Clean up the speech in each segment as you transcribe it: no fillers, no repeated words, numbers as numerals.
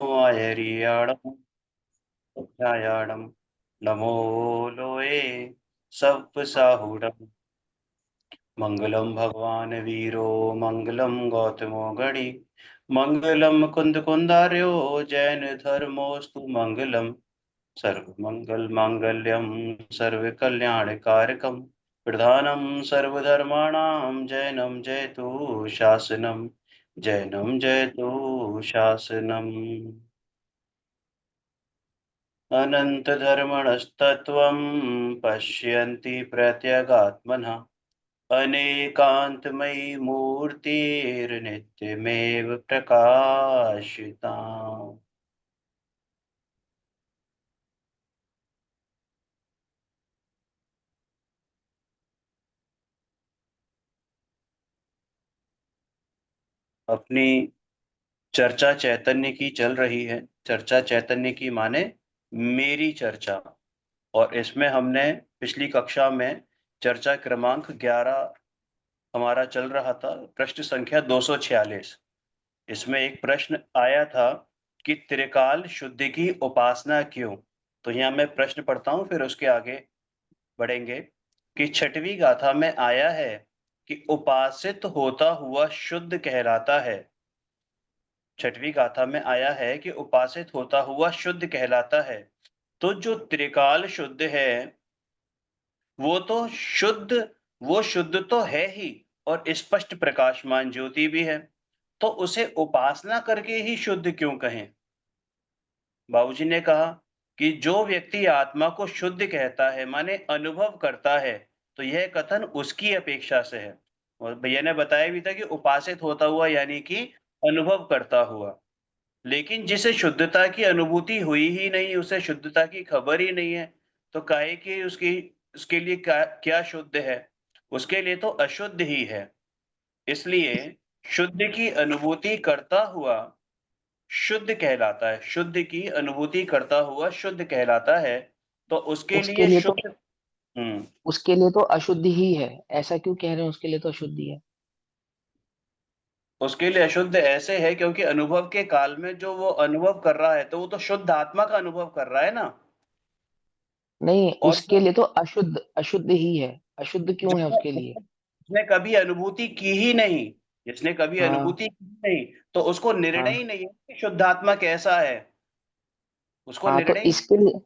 आयर्याणं ध्यायाणं नमो लोये सप्तसाहुडम् मंगलम भगवान वीरो मंगलम गौतमो गणि मंगलम कुंद कुंदार्यो जैन धर्मोस्तु मंगलम सर्वमंगल मांगल्यम सर्वकल्याणकारकम प्रधानम सर्वधर्माणां जैनम जयतु शासनम जैनम जयतु शासनम अनन्तधर्मणस्तत्त्वं पश्यन्ति प्रत्यगात्मनः अनेकान्तमयी मूर्तिर्नित्यमेव प्रकाशिता। अपनी चर्चा चैतन्य की चल रही है। चर्चा चैतन्य की माने मेरी चर्चा। और इसमें हमने पिछली कक्षा में चर्चा क्रमांक 11 हमारा चल रहा था, प्रश्न संख्या 246। इसमें एक प्रश्न आया था कि त्रिकाल शुद्धि की उपासना क्यों। तो यहाँ मैं प्रश्न पढ़ता हूँ, फिर उसके आगे बढ़ेंगे कि छठवीं गाथा में आया है कि उपासित होता हुआ शुद्ध कहलाता है। छठवीं गाथा में आया है कि उपासित होता हुआ शुद्ध कहलाता है। तो जो त्रिकाल शुद्ध है वो शुद्ध तो है ही, और स्पष्ट प्रकाशमान ज्योति भी है। तो उसे उपासना करके ही शुद्ध क्यों कहें। बाबूजी ने कहा कि जो व्यक्ति आत्मा को शुद्ध कहता है माने अनुभव करता है, तो यह कथन उसकी अपेक्षा से है। और भैया ने बताया भी था कि उपासित होता हुआ यानी कि अनुभव करता हुआ। लेकिन जिसे शुद्धता की अनुभूति हुई ही नहीं, उसे शुद्धता की खबर ही नहीं है, तो काहे कि उसके लिए क्या शुद्ध है। उसके लिए तो अशुद्ध ही है। इसलिए शुद्ध की अनुभूति करता हुआ शुद्ध कहलाता है। शुद्ध की अनुभूति करता हुआ शुद्ध कहलाता है। तो उसके उसके लिए लिए तो शुद्ध। हम्म। उसके लिए तो अशुद्ध ही है। ऐसा क्यों कह रहे हैं उसके लिए तो अशुद्ध ही है? उसके लिए अशुद्ध ऐसे है क्योंकि अनुभव के काल में जो वो अनुभव कर रहा है, तो वो तो शुद्ध आत्मा का अनुभव कर रहा है ना। नहीं, और उसके लिए तो अशुद्ध अशुद्ध ही है। अशुद्ध क्यों है उसके लिए? जिसने कभी अनुभूति की ही नहीं, जिसने कभी हाँ, अनुभूति की ही नहीं, तो उसको निर्णय ही हाँ, नहीं है कि शुद्ध आत्मा कैसा है। उसको हाँ, तो निर्णय ही इसके लिए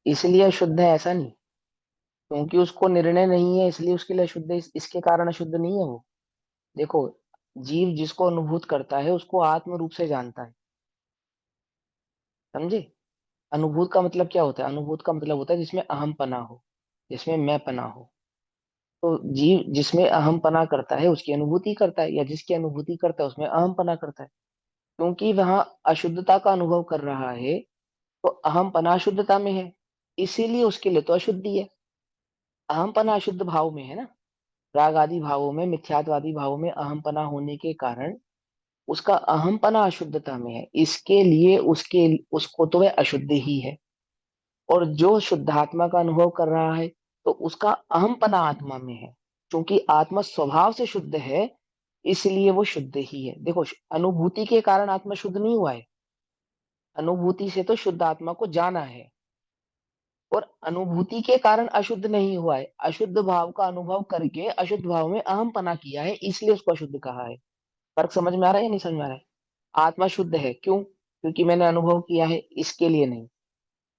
इसलिए अशुद्ध है ऐसा नहीं। क्योंकि उसको निर्णय नहीं है इसलिए उसके लिए अशुद्ध है। इसके कारण अशुद्ध नहीं है वो। देखो, जीव जिसको अनुभूत करता है उसको आत्म रूप से जानता है। समझे? अनुभूत का मतलब क्या होता है? अनुभूत का मतलब होता है जिसमें अहम पना हो, जिसमें मैं पना हो। तो जीव जिसमें अहम पना करता है उसकी अनुभूति करता है, या जिसकी अनुभूति करता है उसमें अहम पना करता है। क्योंकि वहां अशुद्धता का अनुभव कर रहा है, तो अहम पना अशुद्धता में है, इसीलिए उसके लिए तो अशुद्धि है। अहम पना अशुद्ध भाव में है ना। राग आदि भावों में, मिथ्यात्वादी भावों में अहम पना होने के कारण उसका अहम पना अशुद्धता में है, इसके लिए उसको तो वह अशुद्ध ही है। और जो शुद्धात्मा का अनुभव कर रहा है, तो उसका अहमपना आत्मा में है। क्योंकि आत्मा स्वभाव से शुद्ध है, इसलिए वो शुद्ध ही है। देखो, अनुभूति के कारण आत्मा शुद्ध नहीं हुआ है। अनुभूति से तो शुद्ध आत्मा को जाना है। और अनुभूति के कारण अशुद्ध नहीं हुआ है। अशुद्ध भाव का अनुभव करके अशुद्ध भाव में अहमपना किया है, इसलिए उसको अशुद्ध कहा है। फर्क समझ में आ रहा है या नहीं समझ में आ रहा है? आत्मा शुद्ध है क्यों? क्योंकि मैंने अनुभव किया है, इसके लिए नहीं।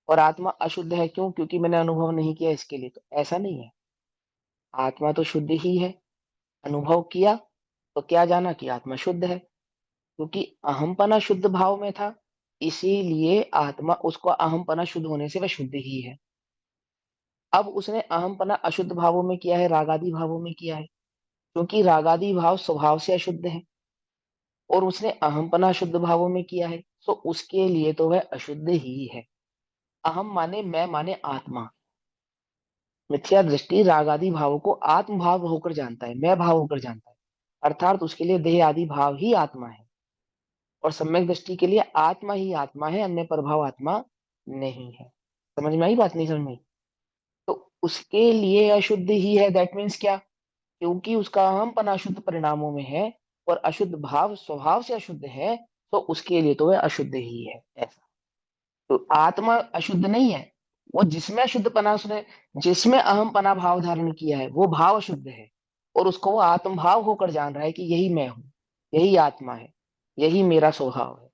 और आत्मा अशुद्ध है क्यों? क्योंकि मैंने अनुभव नहीं किया, इसके लिए। तो ऐसा नहीं है। आत्मा तो शुद्ध ही है। अनुभव किया तो क्या जाना कि आत्मा शुद्ध है। क्योंकि अहमपना शुद्ध भाव में था, इसीलिए आत्मा, उसको अहमपना शुद्ध होने से वह शुद्ध ही है। अब उसने अहमपना अशुद्ध भावों में किया है, रागादि भावों में किया है। क्योंकि रागादि भाव स्वभाव से अशुद्ध है, और उसने अहमपना शुद्ध भावों में किया है, तो उसके लिए तो वह अशुद्ध ही है। अहम माने मैं, माने आत्मा। मिथ्या दृष्टि राग आदि भावों को आत्म भाव होकर जानता है, मैं भाव होकर जानता है। अर्थात उसके लिए देह आदि भाव ही आत्मा है। और सम्यक दृष्टि के लिए आत्मा ही आत्मा है, अन्य प्रभाव आत्मा नहीं है। समझ में आई बात? नहीं समझ में आई? तो उसके लिए अशुद्ध ही है। दैट मीन्स क्या? क्योंकि उसका अहमपन अशुद्ध परिणामों में है, और अशुद्ध भाव स्वभाव से अशुद्ध है, तो उसके लिए तो वह अशुद्ध ही है, ऐसा। तो आत्मा अशुद्ध नहीं है, वो जिसमें अशुद्धपना उसने, जिसमें अहमपना भाव धारण किया है वो भाव अशुद्ध है, और उसको वो आत्म भाव होकर जान रहा है कि यही मैं हूं, यही आत्मा है, यही मेरा स्वभाव है,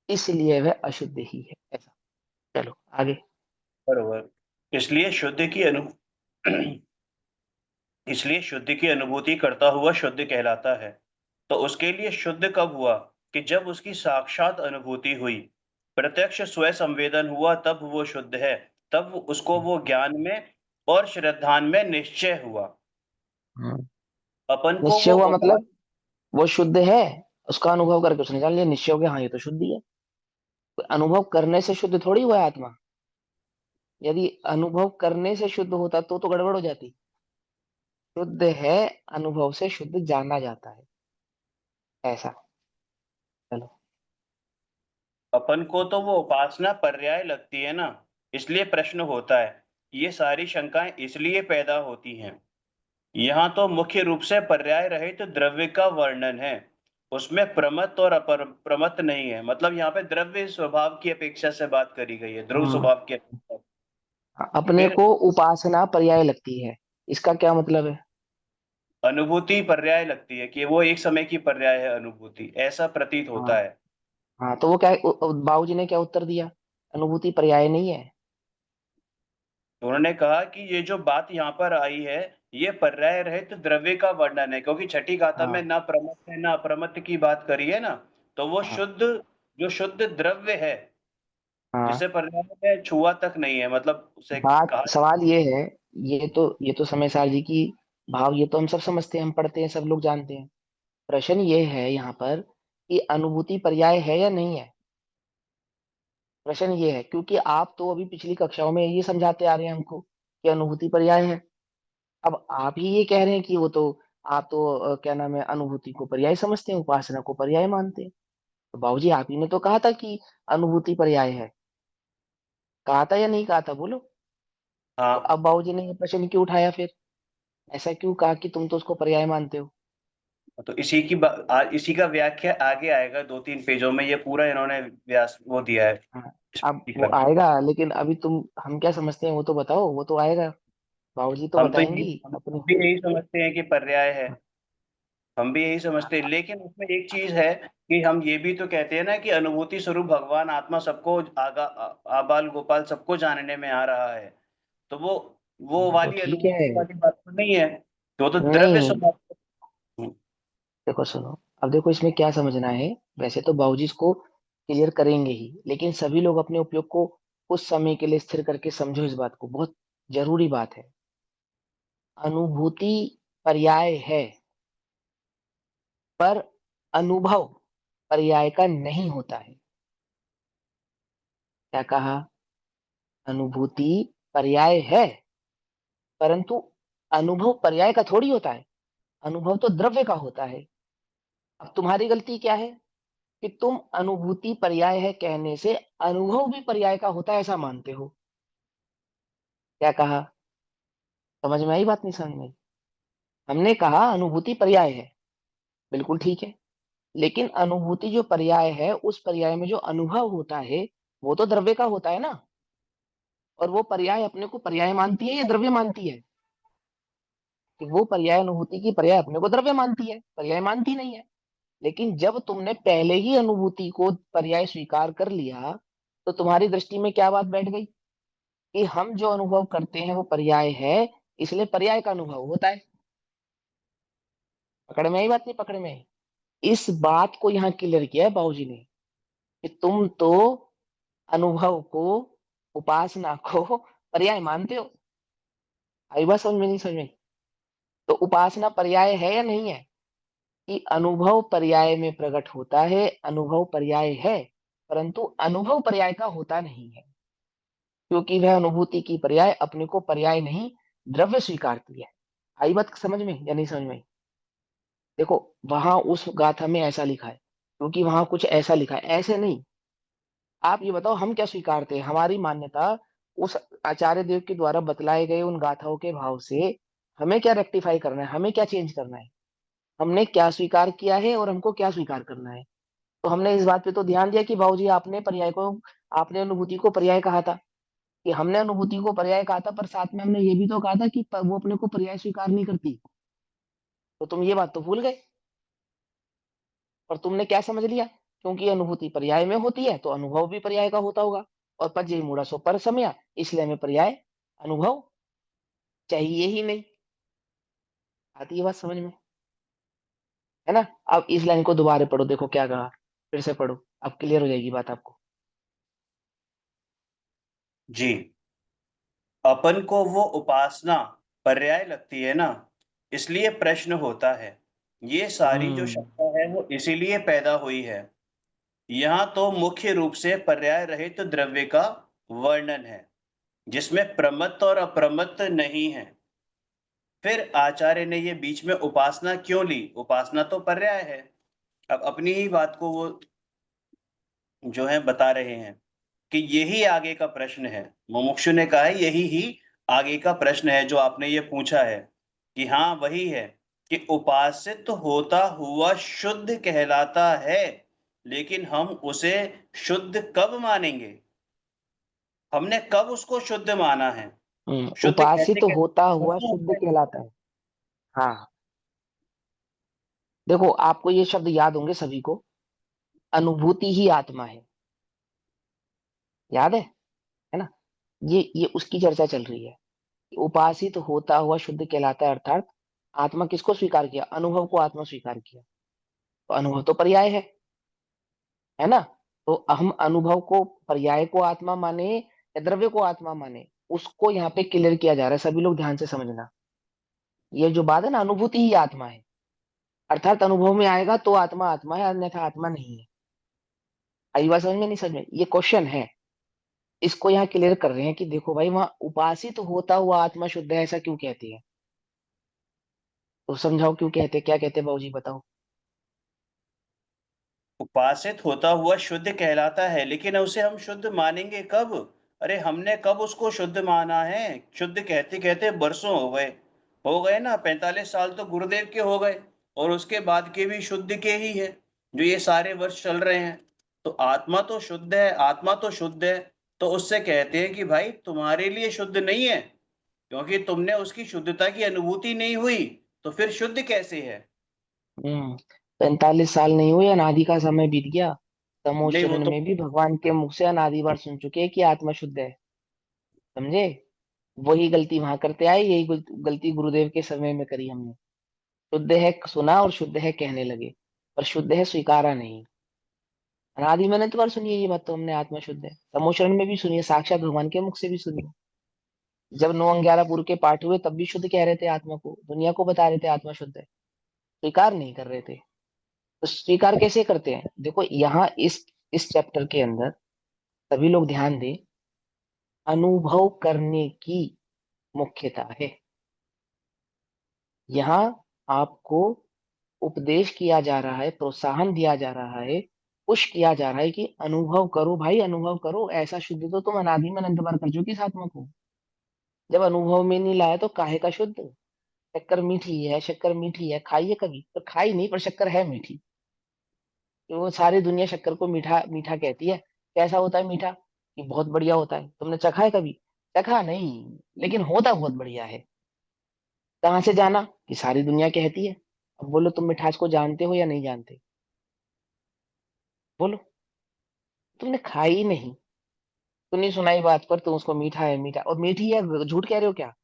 इसलिए वह अशुद्ध ही है, ऐसा। चलो आगे। बरोबर। इसलिए शुद्ध की अनुभूति करता हुआ शुद्ध कहलाता है। तो उसके लिए शुद्ध कब हुआ? कि जब उसकी साक्षात अनुभूति हुई, प्रत्यक्ष स्व संवेदन हुआ, तब वो शुद्ध है। तब उसको वो ज्ञान में और श्रद्धान में निश्चय हुआ। हम्म। अपन को निश्चय वो हुआ उपास मतलब वो शुद्ध है, उसका अनुभव करके उसने जान लिया, निश्चय हो गया, हाँ ये तो शुद्ध ही है। कोई अनुभव करने से शुद्ध थोड़ी हुआ है आत्मा। यदि अनुभव करने से शुद्ध होता तो गड़बड़ हो जाती। शुद्ध है, अनुभव से शुद्ध जाना जाता है, ऐसा। चलो। अपन को तो वो उपासना पर्याय लगती है ना, इसलिए प्रश्न होता है। ये सारी शंकाएं इसलिए पैदा होती हैं। यहाँ तो मुख्य रूप से पर्याय रहित तो द्रव्य का वर्णन है। उसमें प्रमत्त और अपर प्रमत्त नहीं है। मतलब यहाँ पे द्रव्य स्वभाव की अपेक्षा से बात करी गई है, ध्रुव हम्म। स्वभाव की अपेक्षा। अपने फिर को उपासना पर्याय लगती है, इसका क्या मतलब है? अनुभूति पर्याय लगती है कि वो एक समय की पर्याय है अनुभूति, ऐसा प्रतीत हाँ। होता है। हाँ तो वो क्या, बाबूजी ने क्या उत्तर दिया? अनुभूति पर्याय नहीं है। तो उन्होंने कहा कि ये जो बात यहाँ पर आई है, ये पर्याय रहित द्रव्य का वर्णन है, क्योंकि छठी गाथा में हाँ। ना प्रमत्त है ना अप्रमत्त की बात करी है ना। तो वो हाँ। शुद्ध, जो शुद्ध द्रव्य है, हाँ। जिसे पर्याय में छुआ तक नहीं है, मतलब उसे बात कहा। सवाल ये है, ये तो समय सार जी की भाव, ये तो हम सब समझते हैं, हम पढ़ते हैं, सब लोग जानते हैं। प्रश्न ये है यहाँ पर कि अनुभूति पर्याय है या नहीं है। प्रश्न ये है, क्योंकि आप तो अभी पिछली कक्षाओं में ये समझाते आ रहे हैं हमको कि अनुभूति पर्याय है। अब आप ही ये कह रहे हैं कि वो तो, आप तो क्या नाम है, अनुभूति को पर्याय समझते हैं, उपासना को पर्याय मानते हैं। तो बाबूजी आप ही ने तो कहा था कि अनुभूति पर्याय है, कहा था या नहीं कहा था, बोलो। तो हाँ, अब बाबूजी ने ये प्रश्न क्यों उठाया फिर? ऐसा क्यों कहा कि तुम तो उसको पर्याय मानते हो? तो इसी का व्याख्या आगे आएगा 2-3 पेजों में। ये पूरा इन्होंने व्यास वो दिया है, हाँ। अब वो स्पष्टीकरण। आएगा, लेकिन अभी तुम, हम क्या समझते हैं वो तो बताओ, वो तो आएगा, बाबूजी तो बताएंगी हम अपने। भी यही समझते हैं कि पर्याय है। हम भी यही समझते हैं, लेकिन उसमें एक चीज है कि हम ये भी तो कहते हैं ना कि अनुभूति स्वरूप भगवान आत्मा सबको आबाल गोपाल सबको जानने में आ रहा है। तो वो तो वाली ठीक है। अनुभूति वाली बात तो नहीं है। तो वो तो द्रव्य नहीं, स्वभाव। हम्म, देखो सुनो, अब देखो इसमें क्या समझना है। वैसे तो बाबूजी इसको क्लियर करेंगे ही, लेकिन सभी लोग अपने उपयोग को कुछ समय के लिए स्थिर करके समझो, इस बात को, बहुत जरूरी बात है। अनुभूति पर्याय है, पर अनुभव पर्याय का नहीं होता है। क्या कहा? अनुभूति पर्याय है, परंतु अनुभव पर्याय का थोड़ी होता है। अनुभव तो द्रव्य का होता है। अब तुम्हारी गलती क्या है कि तुम अनुभूति पर्याय है कहने से अनुभव भी पर्याय का होता है ऐसा मानते हो। क्या कहा? समझ में आई बात, नहीं समझ में आई? हमने कहा अनुभूति पर्याय है, बिल्कुल ठीक है, लेकिन अनुभूति जो पर्याय है, उस पर्याय में जो अनुभव होता है वो तो द्रव्य का होता है ना। और वो पर्याय अपने को पर्याय मानती है या द्रव्य मानती है? कि वो पर्याय, अनुभूति की पर्याय अपने को द्रव्य मानती है, पर्याय मानती नहीं है। लेकिन जब तुमने पहले ही अनुभूति को पर्याय स्वीकार कर लिया, तो तुम्हारी दृष्टि में क्या बात बैठ गई कि हम जो अनुभव करते हैं वो पर्याय है, इसलिए पर्याय का अनुभव होता है। पकड़ में आई बात, नहीं पकड़ में आई? इस बात को यहाँ क्लियर किया है बाबूजी ने कि तुम तो अनुभव को, उपासना को पर्याय मानते हो। आई बात समझ में, नहीं समझ में? तो उपासना पर्याय है या नहीं है? कि अनुभव पर्याय में प्रकट होता है, अनुभव पर्याय है, परंतु अनुभव पर्याय का होता नहीं है, क्योंकि वह अनुभूति की पर्याय अपने को पर्याय नहीं, द्रव्य स्वीकारती है। आई बात समझ में या नहीं समझ में? देखो, वहां उस गाथा में ऐसा लिखा है क्योंकि वहां कुछ ऐसा लिखा है, ऐसे नहीं। आप ये बताओ हम क्या स्वीकारते हैं, हमारी मान्यता उस आचार्य देव के द्वारा बतलाए गए उन गाथाओं के भाव से हमें क्या रेक्टिफाई करना है, हमें क्या चेंज करना है, हमने क्या स्वीकार किया है और हमको क्या स्वीकार करना है। तो हमने इस बात पे तो ध्यान दिया कि भाऊजी आपने अनुभूति को पर्याय कहा था, कि हमने अनुभूति को पर्याय कहा था, पर साथ में हमने ये भी तो कहा था कि वो अपने को पर्याय स्वीकार नहीं करती। तो तुम ये बात तो भूल गए। और तुमने क्या समझ लिया, क्योंकि अनुभूति पर्याय में होती है तो अनुभव भी पर्याय का होता होगा। और पज्य मूढ़ा सो पर समया, इसलिए हमें पर्याय अनुभव चाहिए ही नहीं। आती है बात समझ में, है ना? अब इस लाइन को दोबारा पढ़ो, देखो क्या कहा, फिर से पढ़ो, अब क्लियर हो जाएगी बात आपको। जी, अपन को वो उपासना पर्याय लगती है ना, इसलिए प्रश्न होता है। ये सारी जो हम्म। शंका है वो इसीलिए पैदा हुई है। यहाँ तो मुख्य रूप से पर्याय रहित द्रव्य का वर्णन है, जिसमें प्रमत्त और अप्रमत्त नहीं है। फिर आचार्य ने ये बीच में उपासना क्यों ली? उपासना तो पर्याय है। अब अपनी ही बात को वो जो है बता रहे हैं कि यही आगे का प्रश्न है। मुमुक्षु ने कहा है यही ही आगे का प्रश्न है जो आपने ये पूछा है, कि हाँ वही है कि उपासित होता हुआ शुद्ध कहलाता है, लेकिन हम उसे शुद्ध कब मानेंगे? हमने कब उसको शुद्ध माना है? शुद्ध उपासित कहते कहते होता हुआ वर्षों हो शुद्ध गए। कहलाता है। हाँ, देखो आपको ये शब्द याद होंगे सभी को, अनुभूति ही आत्मा है। याद है ना? ये उसकी चर्चा चल रही है। उपासित होता हुआ शुद्ध कहलाता है, अर्थात आत्मा किसको स्वीकार किया? अनुभव को आत्मा स्वीकार किया। तो अनुभव तो पर्याय है ना? तो हम अनुभव को, पर्याय को आत्मा माने या द्रव्य को आत्मा माने, उसको यहाँ पे क्लियर किया जा रहा है, सभी लोग ध्यान से समझना। ये जो बात है ना, अनुभूति ही आत्मा है, अर्थात अनुभव में आएगा तो आत्मा आत्मा है, अन्यथा आत्मा नहीं है। आई बात समझ में? नहीं समझ में? ये क्वेश्चन है, इसको यहाँ क्लियर कर रहे हैं कि देखो भाई, वहां उपासित होता हुआ आत्मा शुद्ध है, ऐसा क्यों कहती है? तो समझाओ क्यों कहते, क्या कहते हैं बाबूजी, बताओ। उपासित होता हुआ शुद्ध कहलाता है, लेकिन उसे हम शुद्ध मानेंगे कब? अरे हमने कब उसको शुद्ध माना है? शुद्ध कहते कहते बरसों हो गए ना, 45 साल तो गुरुदेव के हो गए, और उसके बाद के भी शुद्ध के ही है, जो ये सारे वर्ष चल रहे हैं। तो आत्मा तो शुद्ध है, आत्मा तो शुद्ध है। तो उससे कहते हैं कि भाई तुम्हारे लिए शुद्ध नहीं है, क्योंकि तुमने उसकी शुद्धता की अनुभूति नहीं हुई, तो फिर शुद्ध कैसे है? 45 साल नहीं हुए, अनादि का समय बीत गया। नहीं वो तमोचरण तो में भी भगवान के मुख से अनादि बार सुन चुके हैं कि आत्मा शुद्ध है। समझे? वही गलती वहां करते आए, यही गलती गुरुदेव के समय में करी हमने। शुद्ध है सुना और शुद्ध है कहने लगे, पर शुद्ध है स्वीकारा नहीं। अनादि में तो बार सुनिए ये बात, तो हमने आत्मा शुद्ध है, तमोचरण में भी सुनिए, साक्षात भगवान के मुख से भी सुनिए। जब 9 11 पुर के पाठ हुए तब भी शुद्ध कह रहे थे आत्मा को, दुनिया को बता रहे थे आत्मा शुद्ध है, स्वीकार नहीं कर रहे थे। तो स्वीकार कैसे करते हैं? देखो यहाँ इस चैप्टर के अंदर सभी लोग ध्यान दें, अनुभव करने की मुख्यता है। यहाँ आपको उपदेश किया जा रहा है, प्रोत्साहन दिया जा रहा है, पुश किया जा रहा है कि अनुभव करो भाई, अनुभव करो। ऐसा शुद्ध तो तुम अनादि में अनंत बार कर चुके इस आत्मा को। जब अनुभव में नहीं लाया तो काहे का शुद्ध? शक्कर मीठी है, शक्कर मीठी है, खाइए कभी तो, खाई नहीं पर शक्कर है मीठी। कि वो सारी दुनिया शक्कर को मीठा मीठा कहती है। कैसा होता है मीठा? कि बहुत बढ़िया होता है। तुमने चखा है कभी? चखा नहीं, लेकिन होता बहुत बढ़िया है। कहाँ से जाना? कि सारी दुनिया कहती है। अब बोलो, तुम मिठास को जानते हो या नहीं जानते? बोलो। तुमने खाई नहीं, सुनी सुनाई बात पर तुम उसको मीठा है मीठा, और मीठी है झूठ कह रहे हो क्या?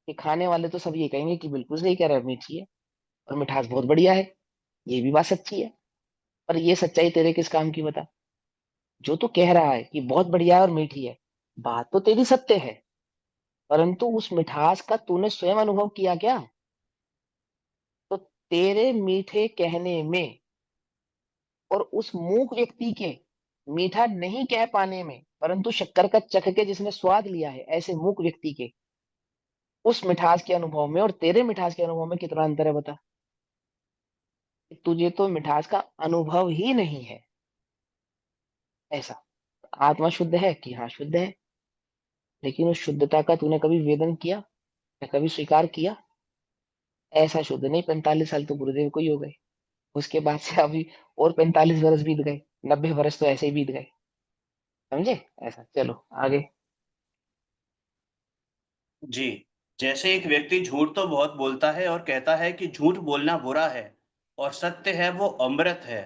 कि खाने वाले तो सब ये कहेंगे कि बिल्कुल सही कह रहे हो, मीठी है और मिठास बहुत बढ़िया है। ये भी बात सच्ची है, पर ये सच्चाई तेरे किस काम की बता? जो तू कह रहा है कि बहुत बढ़िया है और मीठी है, बात तो तेरी सत्य है, परंतु उस मिठास का तूने स्वयं अनुभव किया क्या? तो तेरे मीठे कहने में और उस मूक व्यक्ति के मीठा नहीं कह पाने में, परंतु शक्कर का चख के जिसने स्वाद लिया है, ऐसे मूक व्यक्ति के उस मिठास के अनुभव में और तेरे मिठास के अनुभव में कितना अंतर है बता? तुझे तो मिठास का अनुभव ही नहीं है। ऐसा आत्मा शुद्ध है कि हाँ शुद्ध है, लेकिन उस शुद्धता का तूने कभी वेदन किया या कभी स्वीकार किया? ऐसा शुद्ध नहीं। 45 साल तो गुरुदेव को ही हो गए, उसके बाद से अभी और 45 वर्ष बीत गए। 90 वर्ष तो ऐसे ही बीत गए। समझे? ऐसा, चलो आगे। जी, जैसे एक व्यक्ति झूठ तो बहुत बोलता है और कहता है कि झूठ बोलना बुरा है और सत्य है वो अमृत है।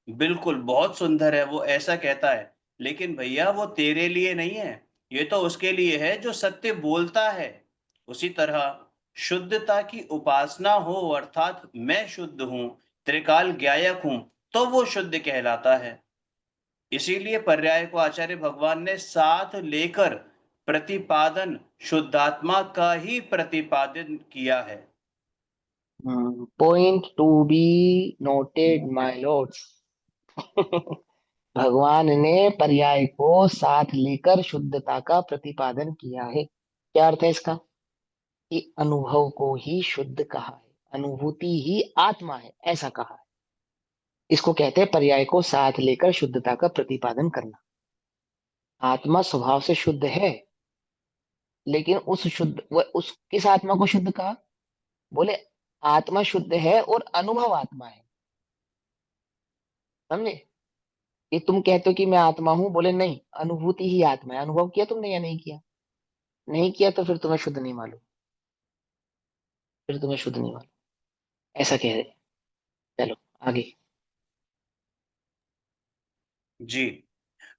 बिल्कुल, बहुत सुंदर है, वो ऐसा कहता है। लेकिन भैया वो तेरे लिए नहीं है, ये तो उसके लिए है जो सत्य बोलता है। उसी तरह शुद्धता की उपासना हो अर्थात मैं शुद्ध हूँ, त्रिकाल ज्ञायक हूँ, तो वो शुद्ध कहलाता है। इसीलिए पर्याय को आचार्य भगवान ने साथ लेकर प्रतिपादन शुद्धात्मा का ही प्रतिपादन किया है। Point to be noted my Lord's. भगवान ने पर्याय को साथ लेकर शुद्धता का प्रतिपादन किया है। क्या अर्थ है इसका? कि अनुभव को ही शुद्ध कहा है, अनुभूति ही आत्मा है, ऐसा कहा है। इसको कहते हैं पर्याय को साथ लेकर शुद्धता का प्रतिपादन करना। आत्मा स्वभाव से शुद्ध है, लेकिन उस शुद्ध उस किस आत्मा को शुद्ध कहा? बोले आत्मा शुद्ध है और अनुभव आत्मा है। समझे? ये तुम कहते हो कि मैं आत्मा हूं, बोले नहीं, अनुभूति ही आत्मा है। अनुभव किया तुमने या नहीं किया? नहीं किया तो फिर तुम्हें शुद्ध नहीं मालूम, फिर तुम्हें शुद्ध नहीं मालूम, ऐसा कह रहे। चलो आगे। जी,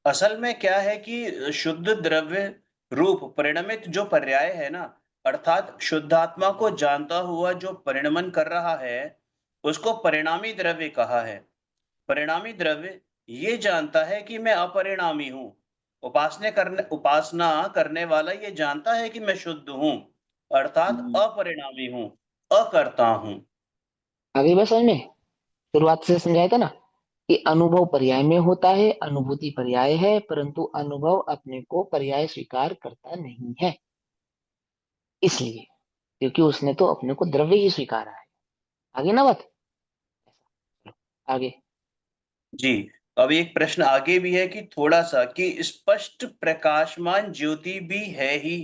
असल में क्या है कि शुद्ध द्रव्य रूप परिणमित जो पर्याय है ना, अर्थात शुद्धात्मा को जानता हुआ जो परिणमन कर रहा है, उसको परिणामी द्रव्य कहा है। परिणामी द्रव्य ये जानता है कि मैं अपरिणामी हूँ। उपासना करने वाला ये जानता है कि मैं शुद्ध हूँ, अर्थात अपरिणामी हूँ, अकर्ता हूँ। आगे बस समझ में। शुरुआत से समझाया था ना कि अनुभव पर्याय में होता है, अनुभूति पर्याय है, परंतु अनुभव अपने को पर्याय स्वीकार करता नहीं है। इसलिए, क्योंकि उसने तो अपने को द्रव्य ही स्वीकारा है। आगे ना बात। आगे। जी, अब एक प्रश्न आगे भी है कि थोड़ा-सा कि स्पष्ट प्रकाशमान ज्योति भी है ही,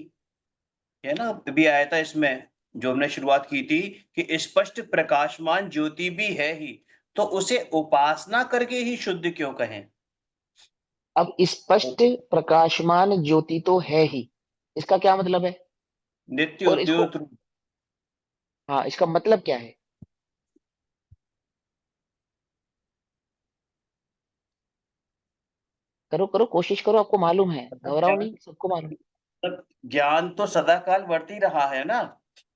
है ना? अभी आया था इसमें, जो हमने शुरुआत की थी कि स्पष्ट प्रकाशमान ज्योति भी है ही, तो उसे उपासना करके ही शुद्ध क्यों कहें? अब स्पष्ट प्रकाशमान ज्योति तो है ही, इसका क्या मतलब है? नित्य और इसको, उद्योत रूप। हाँ, इसका मतलब क्या है? करो करो, कोशिश करो, आपको मालूम है, मतलब घबराओ ज्ञान नहीं, सबको मालूम। मतलब ज्ञान तो सदा काल बढ़ ही रहा है ना,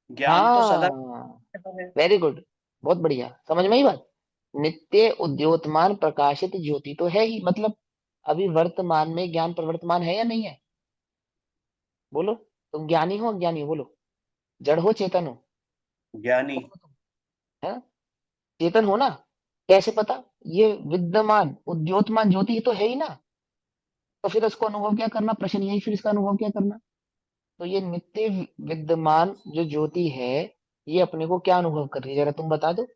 ज्ञान तो सदा हाँ, रहा है। वेरी गुड, बहुत बढ़िया, समझ में आई बात। नित्य उद्योतमान प्रकाशित ज्योति तो है ही, मतलब अभी वर्तमान में ज्ञान प्रवर्तमान है या नहीं है? बोलो। तुम ज्ञानी हो अज्ञानी हो? बोलो। जड़ हो चेतन हो? ज्ञानी। कौन हो तुम? है? चेतन हो ना? कैसे पता? ये विद्यमान उद्योतमान ज्योति तो है ही ना। तो फिर इसको अनुभव क्या करना? प्रश्न यही, फिर इसका अनुभव क्या करना? तो ये नित्य विद्यमान जो ज्योति है, ये अपने को क्या अनुभव कर रही है, जरा तुम बता दो।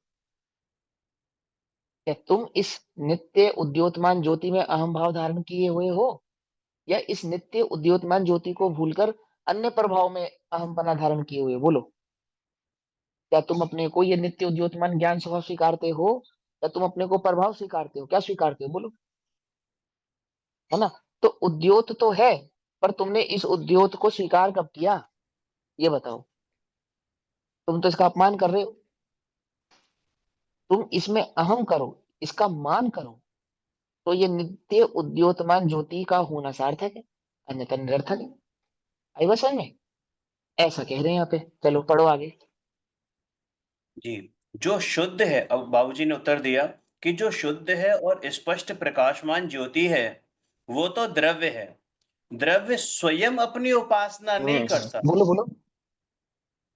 क्या तुम इस नित्य उद्योतमान ज्योति में अहम भाव धारण किए हुए हो, या इस नित्य उद्योतमान ज्योति को भूलकर अन्य प्रभाव में अहम पना धारण किए हुए? बोलो। क्या तुम अपने को ये नित्य उद्योतमान ज्ञान स्वभाव स्वीकारते हो, या तुम अपने को प्रभाव स्वीकारते हो? क्या स्वीकारते हो? बोलो। है ना? तो उद्योत तो है, पर तुमने इस उद्योत को स्वीकार कब किया, ये बताओ। तुम तो इसका अपमान कर रहे हो। तुम इसमें अहम करो, इसका मान करो, तो ये नित्य उद्योतमान ज्योति का होना सार्थक है, अन्यथा निरर्थक है। आई बात समझ में? ऐसा कह रहे हैं यहाँ पे। चलो पढ़ो आगे। जी, जो शुद्ध है, अब बाबूजी ने उत्तर दिया कि जो शुद्ध है और स्पष्ट प्रकाशमान ज्योति है, वो तो द्रव्य है। द्रव्य स्वयं अपनी उपासना नहीं करता। बोलो बोलो।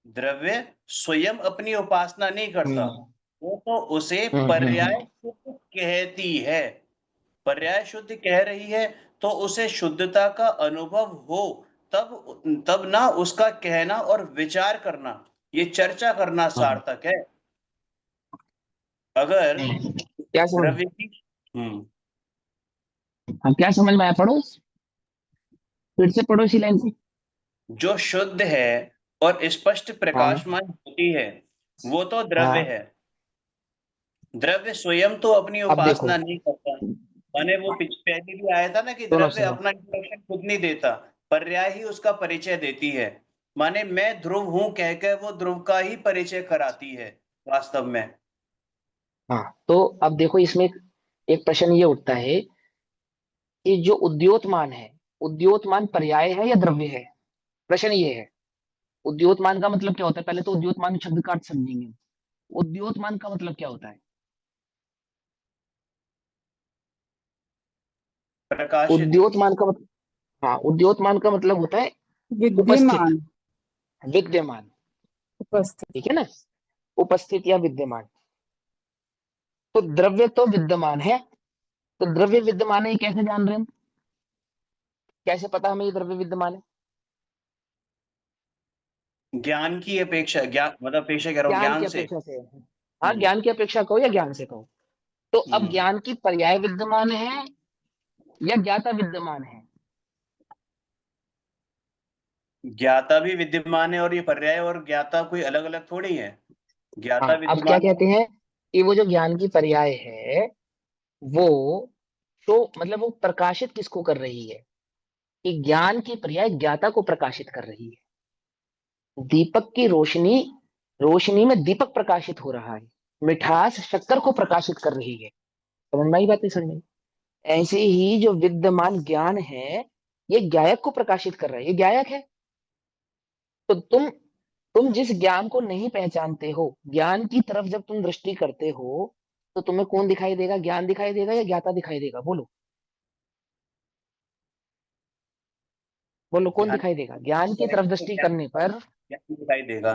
द्रव्य स्वयं अपनी उपासना नहीं करता, हम्म वो तो उसे हम्म। पर्याय शुद्ध कहती है। पर्याय शुद्ध कह रही है, तो उसे शुद्धता का अनुभव हो, तब तब ना उसका कहना और विचार करना, ये चर्चा करना हाँ सार्थक है। अगर क्या समझ, द्रव्य की हुँ, हाँ क्या समझ में आया? पढ़ो, फिर से पढ़ो इसी लाइन से। जो शुद्ध है और स्पष्ट हाँ प्रकाशमान होती है, वो तो द्रव्य हाँ। है। द्रव्य स्वयं तो अपनी अब देखो, उपासना नहीं करता, माने वो पहले भी आया था ना कि सुनो द्रव्य सुनो। अपना इंट्रोडक्शन खुद नहीं देता, पर्याय ही उसका परिचय देती है। माने मैं ध्रुव हूं कहकर वो ध्रुव का ही परिचय कराती है वास्तव में। हाँ, तो अब देखो इसमें एक प्रश्न ये उठता है कि जो उद्योतमान है, उद्योतमान पर्याय है या द्रव्य है? प्रश्न ये है। उद्योतमान का मतलब क्या होता है? पहले तो उद्योतमान शब्द का अर्थ समझेंगे। उद्योतमान का मतलब क्या होता है? प्रकाशित। उद्योतमान का मतलब, हाँ, उद्योतमान का मतलब होता है उपस्थित, विद्यमान। विद्यमान। उपस्थित। ठीक है ना? उपस्थित या विद्यमान। तो द्रव्य तो विद्यमान है। तो द्रव्य विद्यमान है, ये कैसे जान रहे हैं हम? कैसे पता हमें ये द्रव्य विद्यमान है? ज्ञान की अपेक्षा, ज्ञान मतलब अपेक्षा कह रहा हूँ ज्ञान ज्ञान की से। अपेक्षा से। हाँ, हम्म। ज्ञान की अपेक्षा कहो या ज्ञान से कहो। तो अब हम्म। ज्ञान की पर्याय विद्यमान है या ज्ञाता विद्यमान है? ज्ञाता भी विद्यमान है, और ये पर्याय और ज्ञाता कोई अलग अलग थोड़ी है। ज्ञाता हाँ, अब क्या विद्यमान कहते हैं कि वो जो ज्ञान की पर्याय है, वो तो मतलब वो प्रकाशित किसको कर रही है? कि ज्ञान की पर्याय ज्ञाता को प्रकाशित कर रही है। दीपक की रोशनी, रोशनी में दीपक प्रकाशित हो रहा है। मिठास शक्कर को प्रकाशित कर रही है। समझ में आई बात? नहीं समझ में आई? ऐसे ही जो विद्यमान ज्ञान है, ये गायक को प्रकाशित कर रहा है, ये गायक है। तो तुम जिस ज्ञान को नहीं पहचानते हो, ज्ञान की तरफ जब तुम दृष्टि करते हो, तो तुम्हें कौन दिखाई देगा? ज्ञान दिखाई देगा या ज्ञाता दिखाई देगा? बोलो बोलो, कौन ज्ञान दिखाई देगा? ज्ञान की तरफ करेंगे तो दृष्टि करने पर, ज्ञान दिखाई देगा।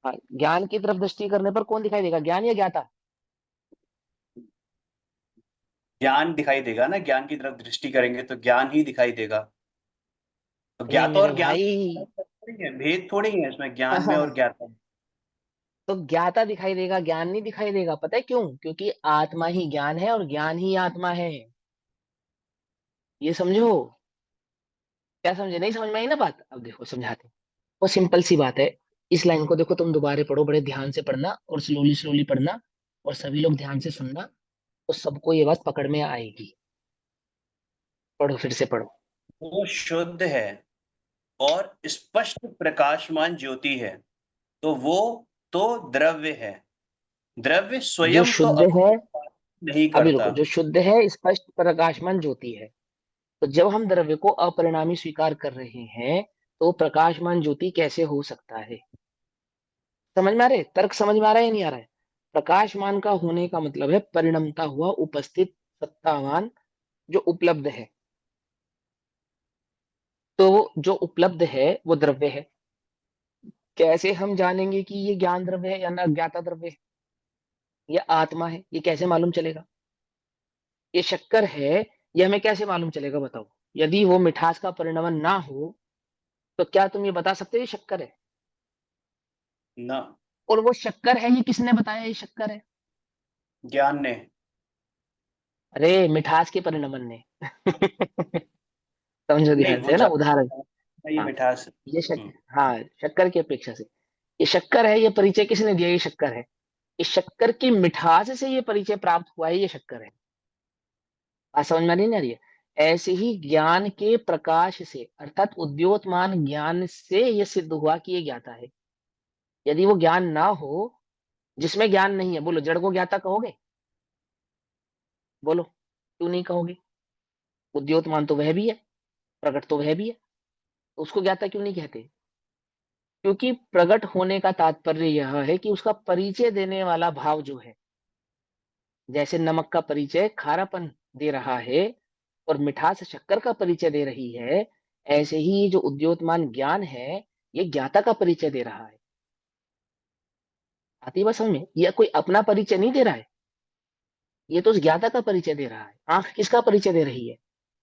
हाँ, ज्ञान की तरफ दृष्टि करने पर कौन दिखाई देगा? ज्ञान या ज्ञाता? ज्ञान दिखाई देगा ना, ज्ञान की तरफ दृष्टि करेंगे तो ज्ञान ही दिखाई देगा। तो अरे ज्ञाता मेरे और ज्ञान भाई, थोड़ी है, भेद थोड़ी है इसमें ज्ञान में और ज्ञाता में। तो ज्ञाता दिखाई देगा, ज्ञान नहीं दिखाई देगा। पता है क्यों? क्योंकि आत्मा ही ज्ञान है और ज्ञान ही आत्मा है। ये समझो। क्या समझे? नहीं समझ में आई ना बात? अब देखो समझाते हैं। वो सिंपल सी बात है। इस लाइन को देखो, तुम दोबारा पढ़ो, बड़े ध्यान से पढ़ना और स्लोली स्लोली पढ़ना, और सभी लोग ध्यान से सुनना, तो सबको ये बात पकड़ में आएगी। पढ़ो, फिर से पढ़ो। वो शुद्ध है और स्पष्ट प्रकाशमान ज्योति है, तो वो तो द्रव्य है। द्रव्य जो स्वयं तो शुद्ध है, अपनी बात नहीं अभी करता। रुको, जो शुद्ध है, स्पष्ट प्रकाशमान ज्योति है। तो जब हम द्रव्य को अपरिणामी स्वीकार कर रहे हैं, तो प्रकाशमान ज्योति कैसे हो सकता है? समझ में आ रहा है? तर्क समझ में आ रहा है या नहीं आ रहा है? प्रकाशमान का होने का मतलब है परिणमता हुआ, उपस्थित, सत्तावान, जो उपलब्ध है। तो जो उपलब्ध है वो द्रव्य है। कैसे हम जानेंगे कि ये ज्ञान द्रव्य है या ना ज्ञाता द्रव्य है या आत्मा है? ये कैसे मालूम चलेगा? ये शक्कर है, ये हमें कैसे मालूम चलेगा? बताओ। यदि वो मिठास का परिणमन ना हो, तो क्या तुम ये बता सकते हो ये शक्कर है? ना। और वो शक्कर है, ये किसने बताया ये शक्कर है? ज्ञान ने। अरे, मिठास के परिणमन ने। समझो नहीं, ध्यान वो से, है ना, उदाहरण। ज्यादा ये हाँ, मिठास। ये हाँ, शक्कर की अपेक्षा से ये शक्कर है, ये परिचय किसने दिया? ये शक्कर है। इस शक्कर की मिठास से ये परिचय प्राप्त हुआ है, ये शक्कर है। बात समझ में नहीं आ रही है? ऐसे ही ज्ञान के प्रकाश से, अर्थात उद्योतमान ज्ञान से ये सिद्ध हुआ कि ये ज्ञाता है। यदि वो ज्ञान ना हो, जिसमें ज्ञान नहीं है, बोलो जड़ को ज्ञाता कहोगे? बोलो, क्यों नहीं कहोगे? उद्योतमान तो वह भी है, प्रकट तो वह भी है, तो उसको ज्ञाता क्यों नहीं कहते? क्योंकि प्रकट होने का तात्पर्य यह है कि उसका परिचय देने वाला भाव जो है, जैसे नमक का परिचय खारापन दे रहा है और मिठास शक्कर का परिचय दे रही है, ऐसे ही ये जो उद्योतमान ज्ञान है, ये ज्ञाता का परिचय दे रहा है। आती बात समझ में? यह कोई अपना परिचय नहीं दे रहा है, ये तो उस ज्ञाता का परिचय दे रहा है। आंख किसका परिचय दे रही है?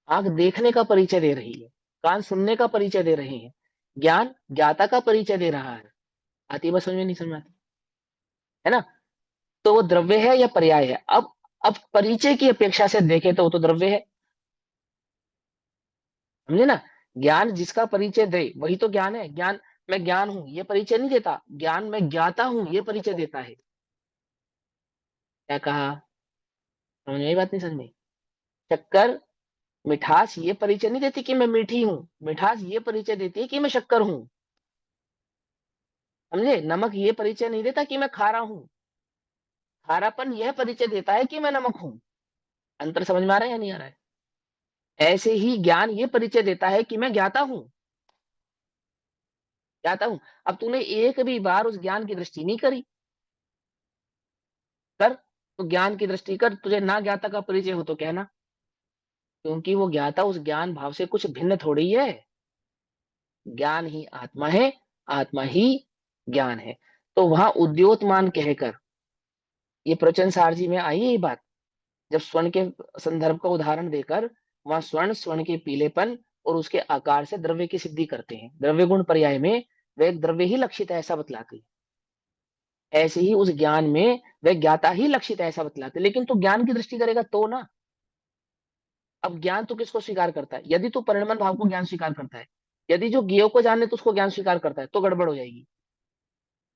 आंख देखने का परिचय दे रही है। कान सुनने का परिचय दे रहे हैं। ज्ञान ज्ञाता का परिचय दे रहा है। आती बात समझ में? नहीं समझ में आती? है ना? तो वो द्रव्य है या पर्याय है? अब परिचय की अपेक्षा से देखें तो वो तो द्रव्य है। समझे ना? ज्ञान जिसका परिचय दे वही तो ज्ञान है। ज्ञान, मैं ज्ञान हूं, ये परिचय नहीं देता। ज्ञान मैं ज्ञाता हूं, ये परिचय देता है। क्या कहा? समझ में आई बात? नहीं समझ में आई? शक्कर, मिठास ये परिचय नहीं देती कि मैं मीठी हूं, मिठास ये परिचय देती है कि मैं शक्कर हूं। समझे? नमक ये परिचय नहीं देता कि मैं खारा हूं, खारापन यह परिचय देता है कि मैं नमक हूं। अंतर समझ में आ रहा है या नहीं आ रहा है? ऐसे ही ज्ञान ये परिचय देता है कि मैं ज्ञाता हूं, ज्ञाता हूं। अब तूने एक भी बार उस ज्ञान की दृष्टि नहीं करी, कर, तो ज्ञान की दृष्टि कर, तुझे ना ज्ञाता का परिचय हो तो कहना, क्योंकि वो ज्ञाता उस ज्ञान भाव से कुछ भिन्न थोड़ी है। ज्ञान ही आत्मा है, आत्मा ही ज्ञान है। तो वहां उद्योतमान कहकर, ये प्रवचन सारजी में आई है ये बात, जब स्वर्ण के संदर्भ का उदाहरण देकर, वहां स्वर्ण, स्वर्ण के पीलेपन और उसके आकार से द्रव्य की सिद्धि करते हैं, द्रव्य गुण पर्याय में वह एक द्रव्य ही लक्षित है ऐसा बतलाते हैं। ऐसे ही उस ज्ञान में वह ज्ञाता ही लक्षित है ऐसा बतलाते हैं। लेकिन तू ज्ञान की दृष्टि करेगा तो ना। अब ज्ञान तो किसको स्वीकार करता है? यदि तू परिणमन भाव को ज्ञान स्वीकार करता है, यदि जो ज्ञेय को जाने तो उसको ज्ञान स्वीकार करता है, तो गड़बड़ हो जाएगी।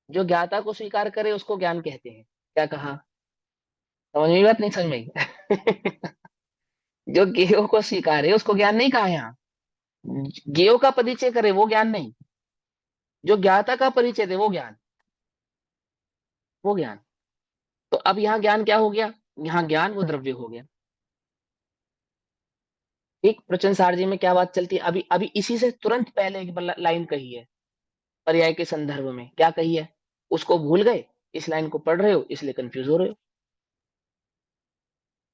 जो ज्ञाता को स्वीकार करे उसको ज्ञान कहते हैं। क्या कहा? समझ में आई बात? नहीं समझ में आई? जो ज्ञेय को स्वीकारे उसको ज्ञान नहीं कहा यहाँ। ज्ञेय का परिचय करे वो ज्ञान नहीं, जो ज्ञाता का परिचय दे वो ज्ञान, वो ज्ञान। तो अब यहाँ ज्ञान क्या हो गया? यहाँ ज्ञान वो द्रव्य हो गया। ठीक, प्रचन सारजी में क्या बात चलती है? अभी अभी इसी से तुरंत पहले एक लाइन कही है, पर्याय के संदर्भ में क्या कही है, उसको भूल गए, इस लाइन को पढ़ रहे हो इसलिए कंफ्यूज हो रहे हो।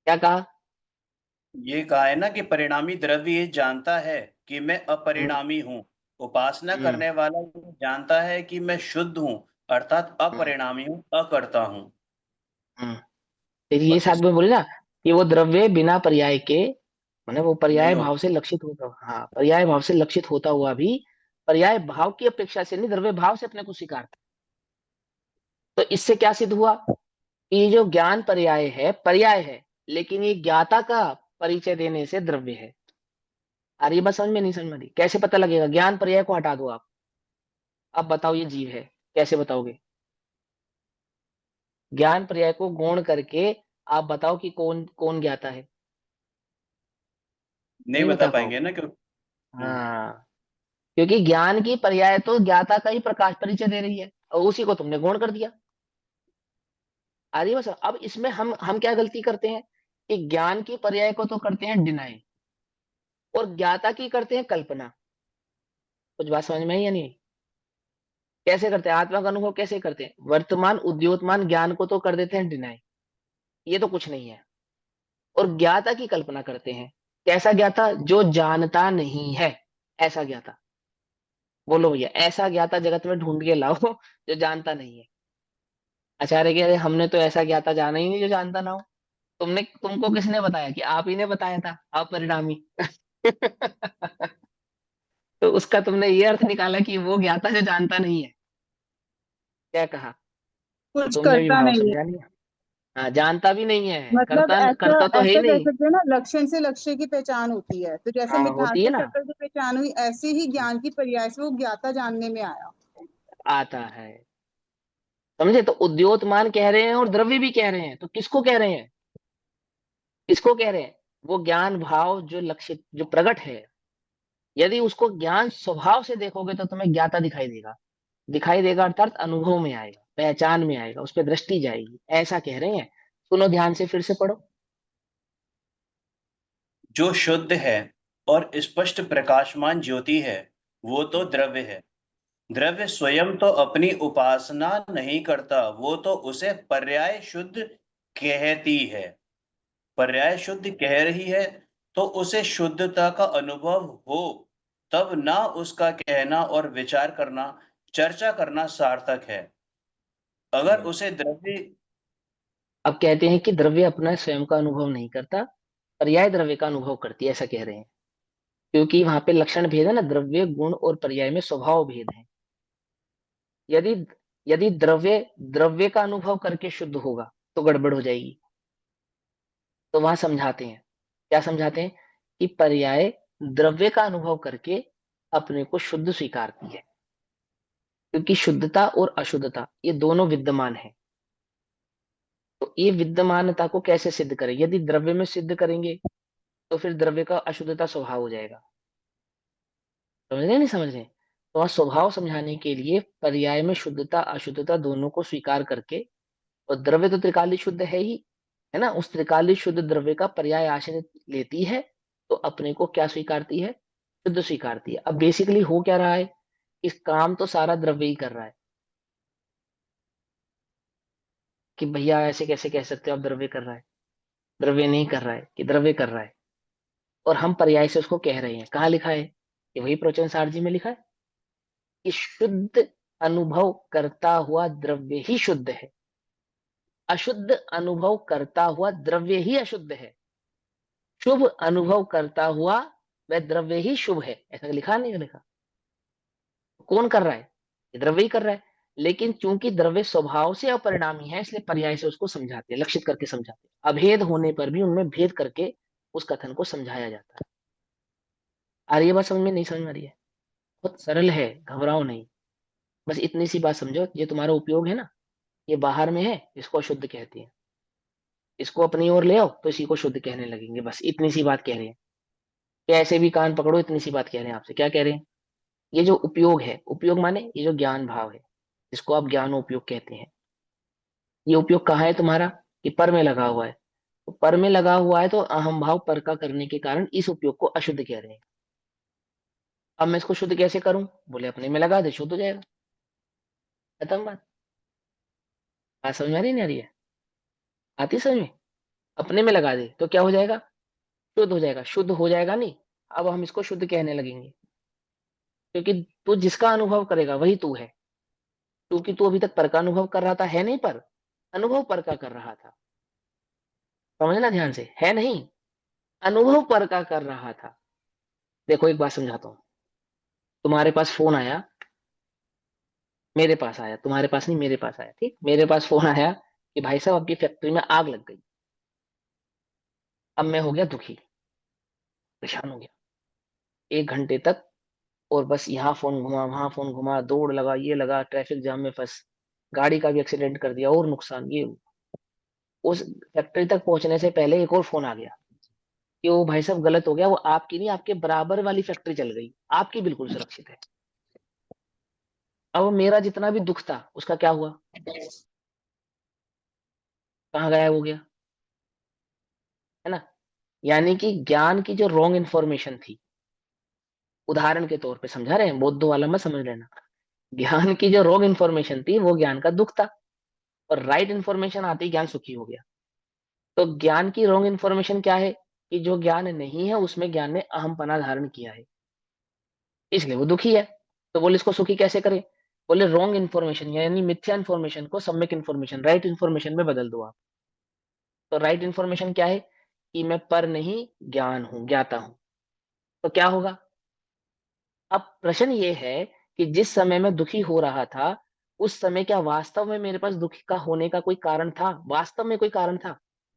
क्या कहा? ये कहा है ना कि परिणामी द्रव्य ये जानता है कि मैं हम्म, अपरिणामी हूँ। उपासना हम्म, करने वाला ये जानता है कि मैं शुद्ध हूँ, अर्थात हम्म, अपरिणामी हूँ, अकर्ता हूँ। हम्म। फिर ये और साथ इस में बोले ना कि वो द्रव्य बिना पर्याय के, माने वो पर्याय नहीं भाव होता। से लक्षित होता, हाँ पर्याय भाव से लक्षित होता हुआ भी पर्याय भाव की अपेक्षा से नहीं, द्रव्य भाव से अपने को स्वीकारता। तो इससे क्या सिद्ध हुआ कि ये जो ज्ञान पर्याय है, लेकिन ये ज्ञाता का परिचय देने से द्रव्य है। आ रही है बात समझ में? नहीं समझ में आ रही? कैसे पता लगेगा? ज्ञान पर्याय को हटा दो आप, अब बताओ ये जीव है, कैसे बताओगे? ज्ञान पर्याय को गौण करके आप बताओ कि कौन कौन ज्ञाता है, नहीं नहीं बता बता पाएंगे पाओगे। ना क्यों। हाँ, क्योंकि ज्ञान की पर्याय तो ज्ञाता का ही प्रकाश परिचय दे रही है, और उसी को तुमने गौण कर दिया। आ रही है बस? अब इसमें हम क्या गलती करते हैं कि ज्ञान की पर्याय को तो करते हैं डिनाई, और ज्ञाता की करते हैं कल्पना। कुछ बात समझ में आई या नहीं? कैसे करते हैं? आत्मा का अनुभव कैसे करते हैं? वर्तमान उद्योतमान ज्ञान को तो कर देते हैं डिनाई, ये तो कुछ नहीं है, और ज्ञाता की कल्पना करते हैं। कैसा ज्ञाता? जो जानता नहीं है, ऐसा ज्ञाता। बोलो भैया, ऐसा ज्ञाता जगत में ढूंढ के लाओ जो जानता नहीं है। आचार्य कह रहे हमने तो ऐसा ज्ञाता जाना ही नहीं जो जानता ना हो। तुमको किसने बताया? कि आप ही ने बताया था, आप परिणामी। तो उसका तुमने ये अर्थ निकाला कि वो ज्ञाता जो जानता नहीं है। क्या कहा? तो कुछ तुमने भी करता भाव नहीं है। समझा नहीं। हाँ, जानता भी नहीं है, मतलब करता ऐसा करता तो है ही ऐसा कह नहीं। सकते हैं ना, लक्षण से लक्ष्य की पहचान होती है, तो जैसे हाँ मिठास होती है से ना, शक्कर की पहचान हुई, ऐसे ही ज्ञान की पर्याय से वो ज्ञाता जानने में आया। आता है। समझे? तो उद्योतमान कह रहे हैं और द्रव्य भी कह रहे हैं, तो किसको कह रहे हैं? किसको कह रहे हैं? वो ज्ञान भाव जो लक्षित, जो प्रकट है, यदि उसको ज्ञान स्वभाव से देखोगे तो तुम्हें ज्ञाता दिखाई देगा। दिखाई देगा अर्थात अनुभव में आएगा, पहचान में आएगा, उस पर दृष्टि जाएगी, ऐसा कह रहे हैं। सुनो ध्यान से, फिर से पढ़ो। जो शुद्ध है और स्पष्ट प्रकाशमान ज्योति है, वो तो द्रव्य है। द्रव्य स्वयं तो अपनी उपासना नहीं करता, वो तो उसे पर्याय शुद्ध कहती है। पर्याय शुद्ध कह रही है तो उसे शुद्धता का अनुभव हो, तब ना उसका कहना और विचार करना, चर्चा करना सार्थक है। अगर हम्म। उसे द्रव्य अब कहते हैं कि द्रव्य अपना स्वयं का अनुभव नहीं करता, पर्याय द्रव्य का अनुभव करती है, ऐसा कह रहे हैं। क्योंकि वहां पे लक्षण भेद है ना, द्रव्य गुण और पर्याय में स्वभाव भेद है। यदि यदि द्रव्य द्रव्य का अनुभव करके शुद्ध होगा तो गड़बड़ हो जाएगी। तो वहां समझाते हैं, क्या समझाते हैं? कि पर्याय द्रव्य का अनुभव करके अपने को शुद्ध स्वीकारती है, क्योंकि शुद्धता और अशुद्धता ये दोनों विद्यमान है। तो ये विद्यमानता को कैसे सिद्ध करें? यदि द्रव्य में सिद्ध करेंगे तो फिर द्रव्य का अशुद्धता स्वभाव हो जाएगा। समझ रहे हैं, नहीं समझ रहे हैं? तो वहाँ स्वभाव समझाने के लिए पर्याय में शुद्धता अशुद्धता दोनों को स्वीकार करके, और द्रव्य तो त्रिकाली शुद्ध है ही, है ना, उस त्रिकाली शुद्ध द्रव्य का पर्याय आश्रय लेती है, तो अपने को क्या स्वीकारती है? शुद्ध स्वीकारती है। अब बेसिकली हो क्या रहा है, इस काम तो सारा द्रव्य ही कर रहा है। कि भैया ऐसे कैसे कह सकते हो आप द्रव्य कर रहा है? द्रव्य नहीं कर रहा है कि द्रव्य कर रहा है, और हम पर्याय से उसको कह रहे हैं। कहाँ लिखा है? कि वही प्रवचन सारजी में लिखा है कि शुद्ध अनुभव करता हुआ द्रव्य ही शुद्ध है, अशुद्ध अनुभव करता हुआ द्रव्य ही अशुद्ध है, शुभ अनुभव करता हुआ वह द्रव्य ही शुभ है। ऐसा लिखा नहीं लिखा? कौन कर रहा है? ये द्रव्य ही कर रहा है। लेकिन चूंकि द्रव्य स्वभाव से अपरिणामी है, इसलिए पर्याय से उसको समझाते हैं, लक्षित करके समझाते हैं। अभेद होने पर भी उनमें भेद करके उस कथन को समझाया जाता है। आ रही है बात समझ में? नहीं समझ में आ रही है? बहुत सरल है, घबराओ नहीं। बस इतनी सी बात समझो, ये तुम्हारा उपयोग है ना, ये बाहर में है, इसको अशुद्ध कहते हैं। इसको अपनी ओर ले आओ तो इसी को शुद्ध कहने लगेंगे। बस इतनी सी बात कह रहे हैं। कि ऐसे भी कान पकड़ो, इतनी सी बात कह रहे हैं आपसे। क्या कह रहे हैं? ये जो उपयोग है, उपयोग माने ये जो ज्ञान भाव है, जिसको आप ज्ञान उपयोग कहते हैं, ये उपयोग कहाँ है तुम्हारा? कि पर में लगा हुआ है। तो पर में लगा हुआ है तो अहम भाव पर का करने के कारण इस उपयोग को अशुद्ध कह रहे हैं। अब मैं इसको शुद्ध कैसे करूं? बोले अपने में लगा दे, शुद्ध हो जाएगा। खत्म बात। बात समझ में आ रही नहीं आ रही है? आती समझ में? अपने में लगा दे तो क्या हो जाएगा? शुद्ध हो जाएगा। शुद्ध हो जाएगा नहीं, अब हम इसको शुद्ध कहने लगेंगे, क्योंकि तू जिसका अनुभव करेगा वही तू है। क्योंकि तू अभी तक पर का अनुभव कर रहा था, है नहीं, पर अनुभव पर का कर रहा था। समझना ध्यान से, है नहीं, अनुभव पर का कर रहा था। देखो एक बात समझाता हूँ। तुम्हारे पास फोन आया, मेरे पास आया, तुम्हारे पास नहीं, मेरे पास आया, ठीक, मेरे पास फोन आया कि भाई साहब आपकी फैक्ट्री में आग लग गई। अब मैं हो गया दुखी, परेशान हो गया 1 घंटे तक, और बस यहाँ फोन घुमा, वहां फोन घुमा, दौड़ लगा, ये लगा, ट्रैफिक जाम में फंस, गाड़ी का भी एक्सीडेंट कर दिया और नुकसान ये। उस फैक्ट्री तक पहुंचने से पहले एक और फोन आ गया कि वो भाई साहब गलत हो गया, वो आपकी नहीं, आपके बराबर वाली फैक्ट्री चल गई, आपकी बिल्कुल सुरक्षित है। अब मेरा जितना भी दुख था उसका क्या हुआ? कहाँ गायब हो गया? है ना? यानी कि ज्ञान की जो रॉन्ग इन्फॉर्मेशन थी, उदाहरण के तौर पे समझा रहे हैं, बौद्धों वाला मत समझ लेना। ज्ञान की जो रॉन्ग इन्फॉर्मेशन थी वो ज्ञान का दुख था, और राइट इन्फॉर्मेशन आते ही ज्ञान सुखी हो गया। तो ज्ञान की रॉन्ग इन्फॉर्मेशन क्या है? कि जो ज्ञान नहीं है उसमें ज्ञान ने अहमपना धारण किया है, इसलिए वो दुखी है। तो बोले इसको सुखी कैसे करे? बोले रॉन्ग इन्फॉर्मेशन यानी मिथ्या इन्फॉर्मेशन को सम्यक इन्फॉर्मेशन, राइट इन्फॉर्मेशन में बदल दो आप। तो राइट इन्फॉर्मेशन क्या है? कि मैं पर नहीं, ज्ञान हूं, ज्ञाता हूं। तो क्या होगा? अब प्रश्न ये है कि जिस समय मैं दुखी हो रहा था, उस समय क्या वास्तव में मेरे पास दुखी का होने का कोई कारण था? वास्तव में कोई कारण था,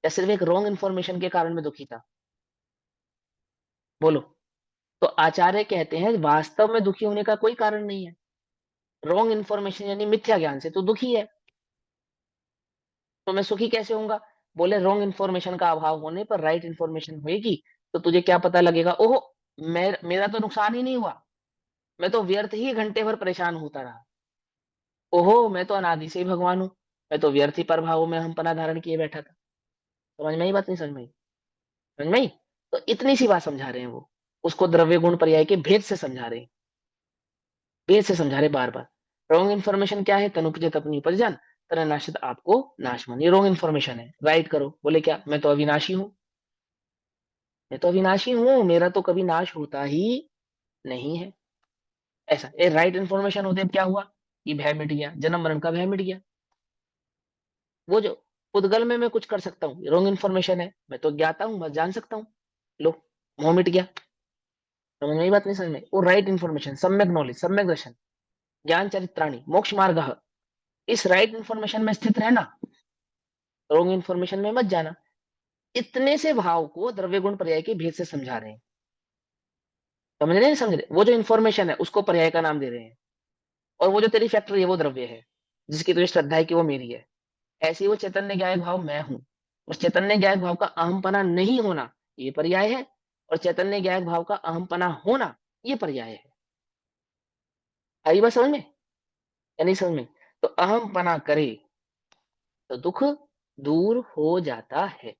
या सिर्फ एक रॉन्ग इन्फॉर्मेशन के कारण मैं दुखी था? बोलो। तो आचार्य कहते हैं वास्तव में दुखी होने का कोई कारण नहीं है, रॉन्ग इन्फॉर्मेशन यानी मिथ्या ज्ञान से तो दुखी है। तो मैं सुखी कैसे होऊंगा? बोले रॉन्ग इन्फॉर्मेशन का अभाव होने पर राइट इन्फॉर्मेशन होगी, तो तुझे क्या पता लगेगा? ओहो, मेरा तो नुकसान ही नहीं हुआ, मैं तो व्यर्थ ही घंटे भर परेशान होता रहा। ओहो, मैं तो अनादि से ही भगवान हूँ, मैं तो व्यर्थ ही प्रभावों में हम पना धारण किए बैठा था। समझ में आई बात? नहीं समझ में आई? समझ में आई? तो इतनी सी बात समझा रहे हैं वो, उसको द्रव्य गुण पर्याय के भेद से समझा रहे हैं, भेद से समझा रहे बार बार। रॉन्ग इन्फॉर्मेशन क्या है? तनुपजत अपनी उपज जान, तरह नाशित आपको नाशमान, ये रॉन्ग इन्फॉर्मेशन है। राइट करो। बोले क्या? मैं तो अविनाशी हूँ, मैं तो अविनाशी हूँ, मेरा तो कभी नाश होता ही नहीं है। ऐसा ये राइट इन्फॉर्मेशन होते क्या हुआ? कि भय मिट गया, जन्म मरण का भय मिट गया। वो जो पुद्गल में मैं कुछ कर सकता हूँ, रॉन्ग इन्फॉर्मेशन है, मैं तो ज्ञाता हूँ, मैं जान सकता हूँ। लो, मोह मिट गया। समझ में आई बात? नहीं समझ में? वो राइट इन्फॉर्मेशन, सम्यक नॉलेज, सम्यक दर्शन, ज्ञान चरित्राणी मोक्ष मार्ग, इस राइट इन्फॉर्मेशन में स्थित रहना, रॉन्ग इन्फॉर्मेशन में मत जाना। इतने से भाव को द्रव्य गुण पर्याय के भेद से समझा रहे हैं। समझ रहे हैं? समझ रहे? वो जो इन्फॉर्मेशन है उसको पर्याय का नाम दे रहे हैं, और वो जो तेरी फैक्ट्री है वो द्रव्य है, जिसकी तुझे श्रद्धा है कि वो मेरी है। ऐसे ही वो चैतन्य ज्ञायक भाव मैं हूं, उस चैतन्य ज्ञायक भाव का अहमपना नहीं होना, ये पर्याय है। और चैतन्य ज्ञायक भाव का अहमपना होना, ये पर्याय है। आई बात समझ में या नहीं समझ में? तो अहमपना करे तो दुख दूर हो जाता है।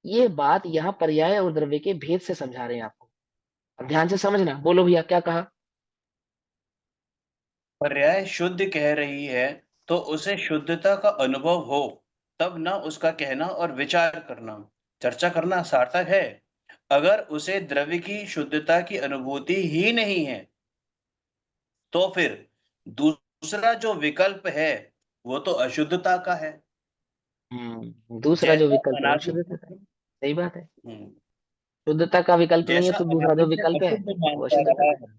ये बात यहाँ पर्याय और द्रव्य के भेद से समझा रहे हैं आपको। अब ध्यान से समझना। बोलो भैया, क्या कहा? पर्याय शुद्ध कह रही है तो उसे शुद्धता का अनुभव हो, तब ना उसका कहना और विचार करना, चर्चा करना सार्थक है। अगर उसे द्रव्य की शुद्धता की अनुभूति ही नहीं है, तो फिर दूसरा जो विकल्प है वो तो अशुद्धता का है। दूसरा जो जैसा विकल्प है वो अनादि शुद्धता का है। सही बात है। हम्म, शुद्धता का विकल्प नहीं है जैसा तो दूसरा जो अनादि से विकल्प है अशुद्ध वो मानता अशुद्धता रहा का है।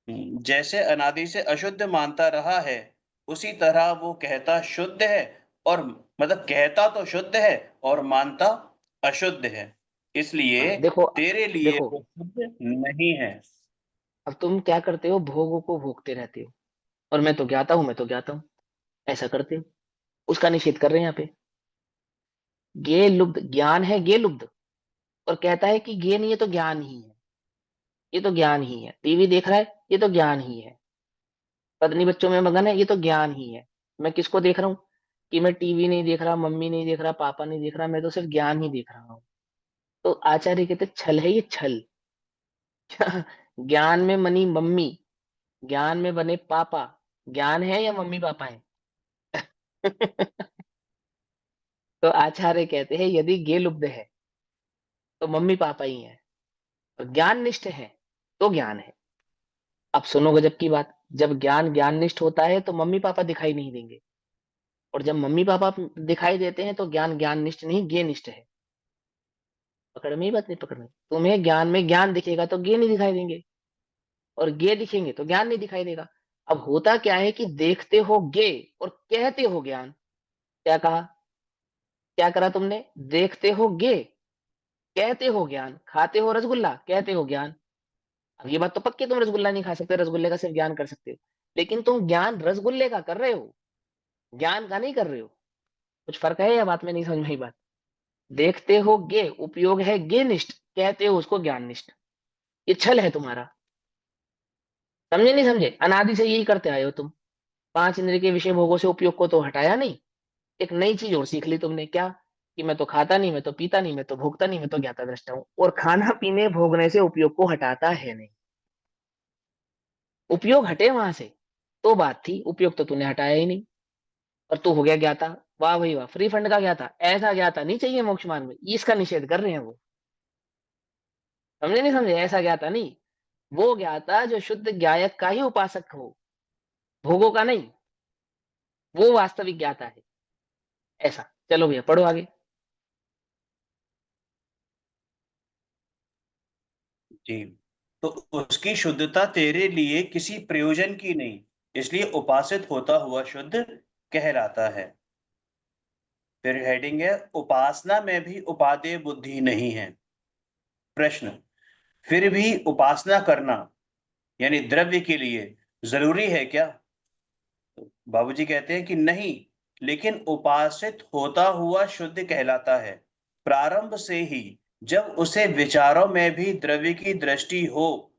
है। जैसे अनादि से अशुद्ध मानता रहा है, उसी तरह वो कहता शुद्ध है, और मतलब कहता तो शुद्ध है और मानता अशुद्ध है। इसलिए देखो तेरे लिए देखो, वो शुद्ध नहीं है। अब तुम क्या करते हो? भोगों को भोगते रहते हो, और मैं तो ज्ञाता हूं, मैं तो ज्ञाता हूं, ऐसा करते हो। उसका निषेध कर रहे हैं यहाँ पे। ज्ञे लुब्ध ज्ञान है, ज्ञे लुब्ध, और कहता है कि ज्ञे नहीं है तो ज्ञान ही है। ये तो ज्ञान ही है। टीवी देख रहा है, ये तो ज्ञान ही है। पत्नी बच्चों में मगन है, ये तो ज्ञान ही है। मैं किसको देख रहा हूँ? कि मैं टीवी नहीं देख रहा, मम्मी नहीं देख रहा, पापा नहीं देख रहा, मैं तो सिर्फ ज्ञान ही देख रहा हूँ। तो आचार्य कहते छल है ये, छल। ज्ञान में मनी मम्मी, ज्ञान में बने पापा, ज्ञान है या मम्मी पापा है? तो आचार्य कहते हैं यदि ज्ञे लुब्ध है तो मम्मी पापा ही है, और ज्ञान निष्ठ है तो ज्ञान है। अब सुनो गजब की बात। जब ज्ञान ज्ञान निष्ठ होता है तो मम्मी पापा दिखाई नहीं देंगे, और जब मम्मी पापा दिखाई देते हैं तो ज्ञान ज्ञान निष्ठ नहीं, ज्ञे निष्ठ है। पकड़ में ही बात नहीं? पकड़ में? तुम्हें ज्ञान में ज्ञान दिखेगा तो ज्ञे नहीं दिखाई देंगे, और ज्ञे दिखेंगे तो ज्ञान नहीं दिखाई देगा। अब होता क्या है कि देखते हो ज्ञे और कहते हो ज्ञान। क्या कहा? क्या करा तुमने? देखते हो ज्ञे, कहते हो ज्ञान। खाते हो रसगुल्ला, कहते हो ज्ञान। अब ये बात तो पक्की, तुम रसगुल्ला नहीं खा सकते, रसगुल्ले का सिर्फ ज्ञान कर सकते हो। लेकिन तुम ज्ञान रसगुल्ले का कर रहे हो, ज्ञान का नहीं कर रहे हो। कुछ फर्क है या बात में नहीं समझ में आई बात? देखते हो गे उपयोग है गे निष्ठ, कहते हो उसको ज्ञान निष्ठ। ये छल है तुम्हारा। समझे नहीं समझे? अनादि से यही करते आए हो तुम। पांच इंद्रिय के विषय भोगों से उपयोग को तो हटाया नहीं, एक नई चीज और सीख ली तुमने। क्या? कि मैं तो खाता नहीं, मैं तो पीता नहीं, मैं तो भोगता नहीं, मैं तो ज्ञाता दृष्टा हूँ। और खाना पीने भोगने से उपयोग को हटाता है नहीं। उपयोग हटे वहां से तो बात थी, उपयोग तो तूने हटाया ही नहीं, और तू हो गया ज्ञाता। वाह भाई वाह, फ्री फंड का ज्ञाता। ऐसा ज्ञाता नहीं चाहिए मोक्ष मार्ग में, इसका निषेध कर रहे हैं वो। समझे नहीं समझे? ऐसा ज्ञाता नहीं, वो ज्ञाता जो शुद्ध ज्ञायक का ही उपासक हो, भोगों का नहीं, वो वास्तविक ज्ञाता है। ऐसा। चलो भैया पढ़ो आगे। जी, तो उसकी शुद्धता तेरे लिए किसी प्रयोजन की नहीं, इसलिए उपासित होता हुआ शुद्ध कहलाता है। फिर हेडिंग है, उपासना में भी उपादेय बुद्धि नहीं है। प्रश्न, फिर भी उपासना करना यानी द्रव्य के लिए जरूरी है क्या? बाबूजी कहते हैं कि नहीं, लेकिन उपासित होता हुआ शुद्ध कहलाता है। प्रारंभ से ही जब उसे विचारों में भी द्रव्य की दृष्टि हो,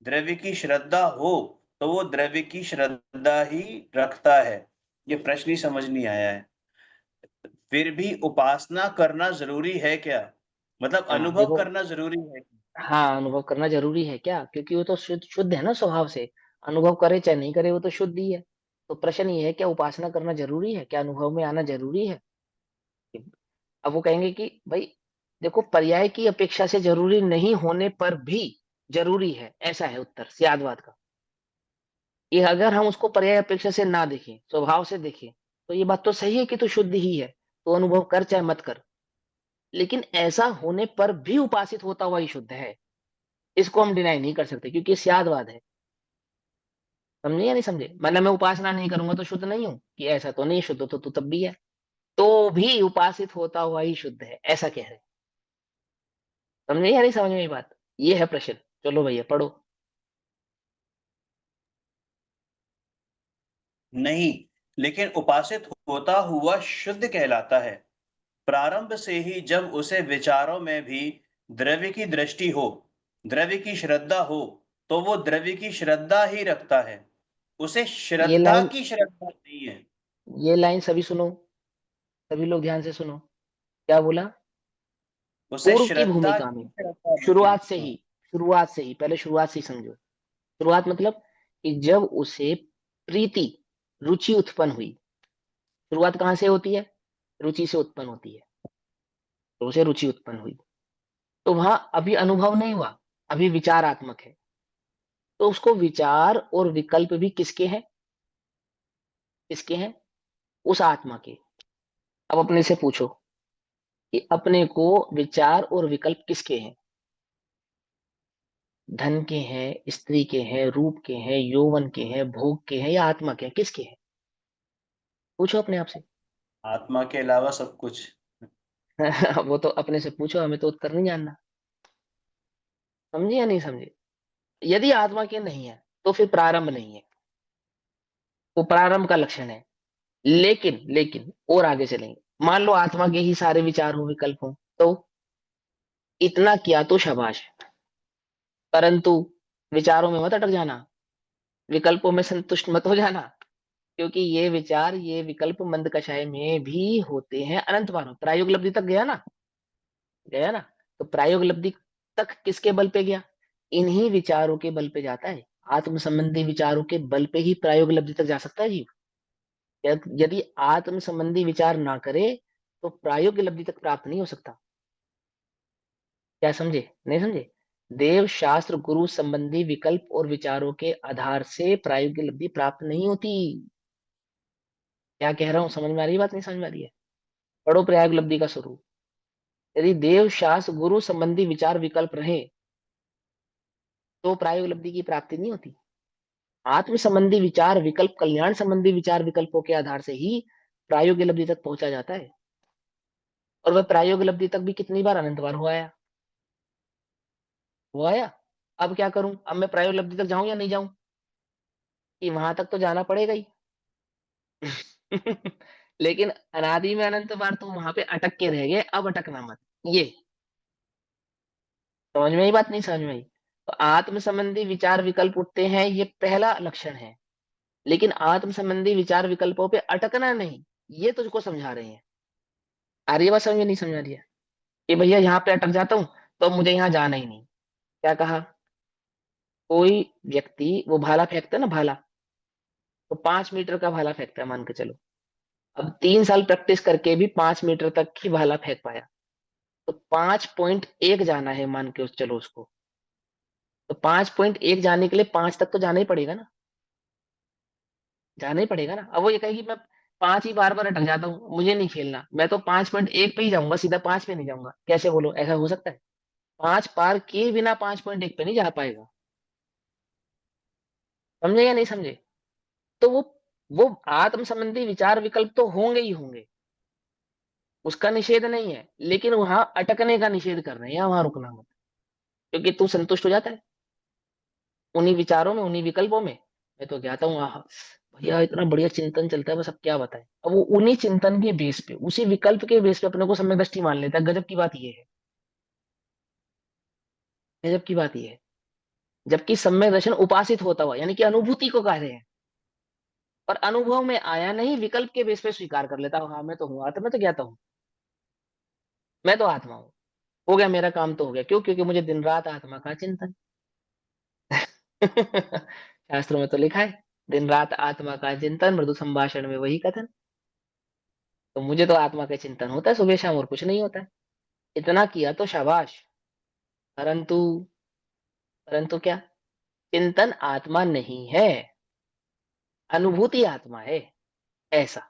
द्रव्य की श्रद्धा हो, तो वो द्रव्य की श्रद्धा ही रखता है। ये प्रश्न ही समझ नहीं आया है। फिर भी उपासना करना जरूरी है क्या? मतलब हाँ अनुभव देखो, करना जरूरी है? हाँ अनुभव करना जरूरी है क्या? क्योंकि वो तो शुद्ध शुद्ध है ना स्वभाव से। अनुभव करे चाहे नहीं करे वो तो शुद्ध ही है। तो प्रश्न ये है, क्या उपासना करना जरूरी है? क्या अनुभव में आना जरूरी है? अब वो कहेंगे कि भाई देखो, पर्याय की अपेक्षा से जरूरी नहीं होने पर भी जरूरी है, ऐसा है उत्तर सियादवाद का। ये अगर हम उसको पर्याय अपेक्षा से ना देखें, स्वभाव से देखें, तो ये बात तो सही है कि तू शुद्ध ही है, तो अनुभव कर चाहे मत कर। लेकिन ऐसा होने पर भी उपासित होता हुआ ही शुद्ध है, इसको हम डिनाई नहीं कर सकते, क्योंकि ये सियादवाद है। समझे या नहीं समझे? मतलब मैं उपासना नहीं करूंगा तो शुद्ध नहीं हूं, कि ऐसा तो नहीं, शुद्ध तो तू तब भी है। तो भी उपासित होता हुआ ही शुद्ध है, ऐसा कह रहे हैं। समझे या नहीं समझ में ये बात? ये है प्रश्न। चलो भैया पढ़ो। नहीं, लेकिन उपासित होता हुआ शुद्ध कहलाता है। प्रारंभ से ही जब उसे विचारों में भी द्रव्य की दृष्टि हो, द्रव्य की श्रद्धा हो, तो वो द्रव्य की श्रद्धा ही रखता है, उसे ये श्रद्धा लाइन की श्रद्धा नहीं है। ये लाइन सभी सुनो, सभी लोग ध्यान से सुनो। क्या बोला? उसे पूर्व की श्रद्धा भूमिका की में श्रद्धा नहीं है। शुरुआत से ही, पहले शुरुआत से ही समझो। शुरुआत मतलब कि जब उसे प्रीति, रुचि उत्पन्न हुई। शुरुआत कहाँ से होती है? रुचि से उत्पन्न होती है। तो उसे रुचि उत्पन्न हुई, तो वहां अभी अनुभव नहीं हुआ, अभी विचारात्मक है। तो उसको विचार और विकल्प भी किसके हैं? किसके हैं? उस आत्मा के। अब अपने से पूछो कि अपने को विचार और विकल्प किसके हैं? धन के हैं, स्त्री के हैं, रूप के हैं, यौवन के हैं, भोग के हैं, या आत्मा के हैं? किसके हैं? पूछो अपने आप से। आत्मा के अलावा सब कुछ। वो तो अपने से पूछो, हमें तो उत्तर नहीं जानना। समझे या नहीं समझे? यदि आत्मा के नहीं है तो फिर प्रारंभ नहीं है, वो प्रारंभ का लक्षण है। लेकिन और आगे चलेंगे। मान लो आत्मा के ही सारे विचार हो, विकल्प हो, तो इतना किया तो शाबाश, परंतु विचारों में मत अटक जाना, विकल्पों में संतुष्ट मत हो जाना। क्योंकि ये विचार, ये विकल्प मंद कषाय में भी होते हैं अनंत बार। प्रायोग लब्धि तक गया ना? गया ना? तो प्रायोग लब्धि तक किसके बल पे गया? इन्हीं विचारों के बल पे जाता है। आत्म संबंधी विचारों के बल पे ही प्रायोग लब्धि तक जा सकता है जीव। यदि आत्म संबंधी विचार ना करे तो प्रायोगिक लब्धि तक प्राप्त नहीं हो सकता। क्या समझे? नहीं समझे? देव शास्त्र गुरु संबंधी विकल्प और विचारों के आधार से प्रायोगिक लब्धि प्राप्त नहीं होती। क्या कह रहा हूं, समझ में आ रही है बात, नहीं समझ में आ रही है? पढ़ो प्रायोगिक लब्धि का स्वरूप। यदि देव शास्त्र गुरु संबंधी विचार विकल्प रहे तो प्रायोगिक लब्धि की प्राप्ति नहीं होती। आत्म संबंधी विचार विकल्प, कल्याण संबंधी विचार विकल्पों के आधार से ही प्रायोगिक लब्धि तक पहुंचा जाता है। और वह प्रायोगिक लब्धि तक भी कितनी बार? अनंत बार हुआ आया, हुआ आया। अब क्या करूं? अब मैं प्रायोगिक लब्धि तक जाऊं या नहीं जाऊं? कि वहां तक तो जाना पड़ेगा ही। लेकिन अनादि में अनंत बार तुम वहां पे अटक के रह गए, अब अटकना मत। ये समझ में आई बात, नहीं समझ में आई? तो आत्म संबंधी विचार विकल्प उठते हैं, ये पहला लक्षण है। लेकिन आत्म संबंधी विचार विकल्पों पे अटकना नहीं, ये तुझको समझा रहे हैं। आ रही है बात समझ में, नहीं समझ आ रही है? कि भैया यहाँ पे अटक जाता हूँ तो मुझे यहाँ जाना ही नहीं। क्या कहा? कोई व्यक्ति वो भाला फेंकता है ना, भाला, तो 5 मीटर का भाला फेंकता है मान के चलो। अब 3 साल प्रैक्टिस करके भी 5 मीटर तक ही भाला फेंक पाया। तो 5.1 जाना है मान के चलो उसको। तो 5.1 जाने के लिए 5 तक तो जाना ही पड़ेगा ना, जाना ही पड़ेगा ना। अब वो ये कहेगी मैं 5 ही बार बार अटक जाता हूँ, मुझे नहीं खेलना, मैं तो 5.1 पे ही जाऊंगा, सीधा 5 पे नहीं जाऊंगा। कैसे बोलो, ऐसा हो सकता है? 5 पार किए बिना 5.1 पे नहीं जा पाएगा। समझे या नहीं समझे? तो वो आत्म संबंधी विचार विकल्प तो होंगे ही होंगे, उसका निषेध नहीं है। लेकिन वहां अटकने का निषेध कर रहे हैं, वहां रुकना मत। क्योंकि तू संतुष्ट हो जाता है उन्हीं विचारों में, उन्हीं विकल्पों में। मैं तो कहता हूँ आह भैया इतना बढ़िया चिंतन चलता है, बस अब क्या बताएं। अब वो उन्हीं चिंतन के बेस पे, उसी विकल्प के बेस पे अपने को सम्यक दृष्टि मान लेता है। गजब की बात ये है, गजब की बात ये है। जबकि सम्यक दर्शन उपासित होता हुआ, यानी कि अनुभूति को कह रहे हैं। और अनुभव में आया नहीं, विकल्प के बेस पे स्वीकार कर लेता हूँ, हाँ मैं तो हूँ आत्मा, मैं तो ज्ञाता हूँ, मैं तो आत्मा हूँ, हो गया मेरा काम तो हो गया। क्यों? क्योंकि मुझे दिन रात आत्मा का चिंतन। शास्त्रों में तो लिखा है, दिन रात आत्मा का चिंतन, मृदु संभाषण में वही कथन। तो मुझे तो आत्मा का चिंतन होता है सुबह शाम, और कुछ नहीं होता है। इतना किया तो शाबाश। परंतु, परंतु क्या? चिंतन आत्मा नहीं है, अनुभूति आत्मा है, ऐसा।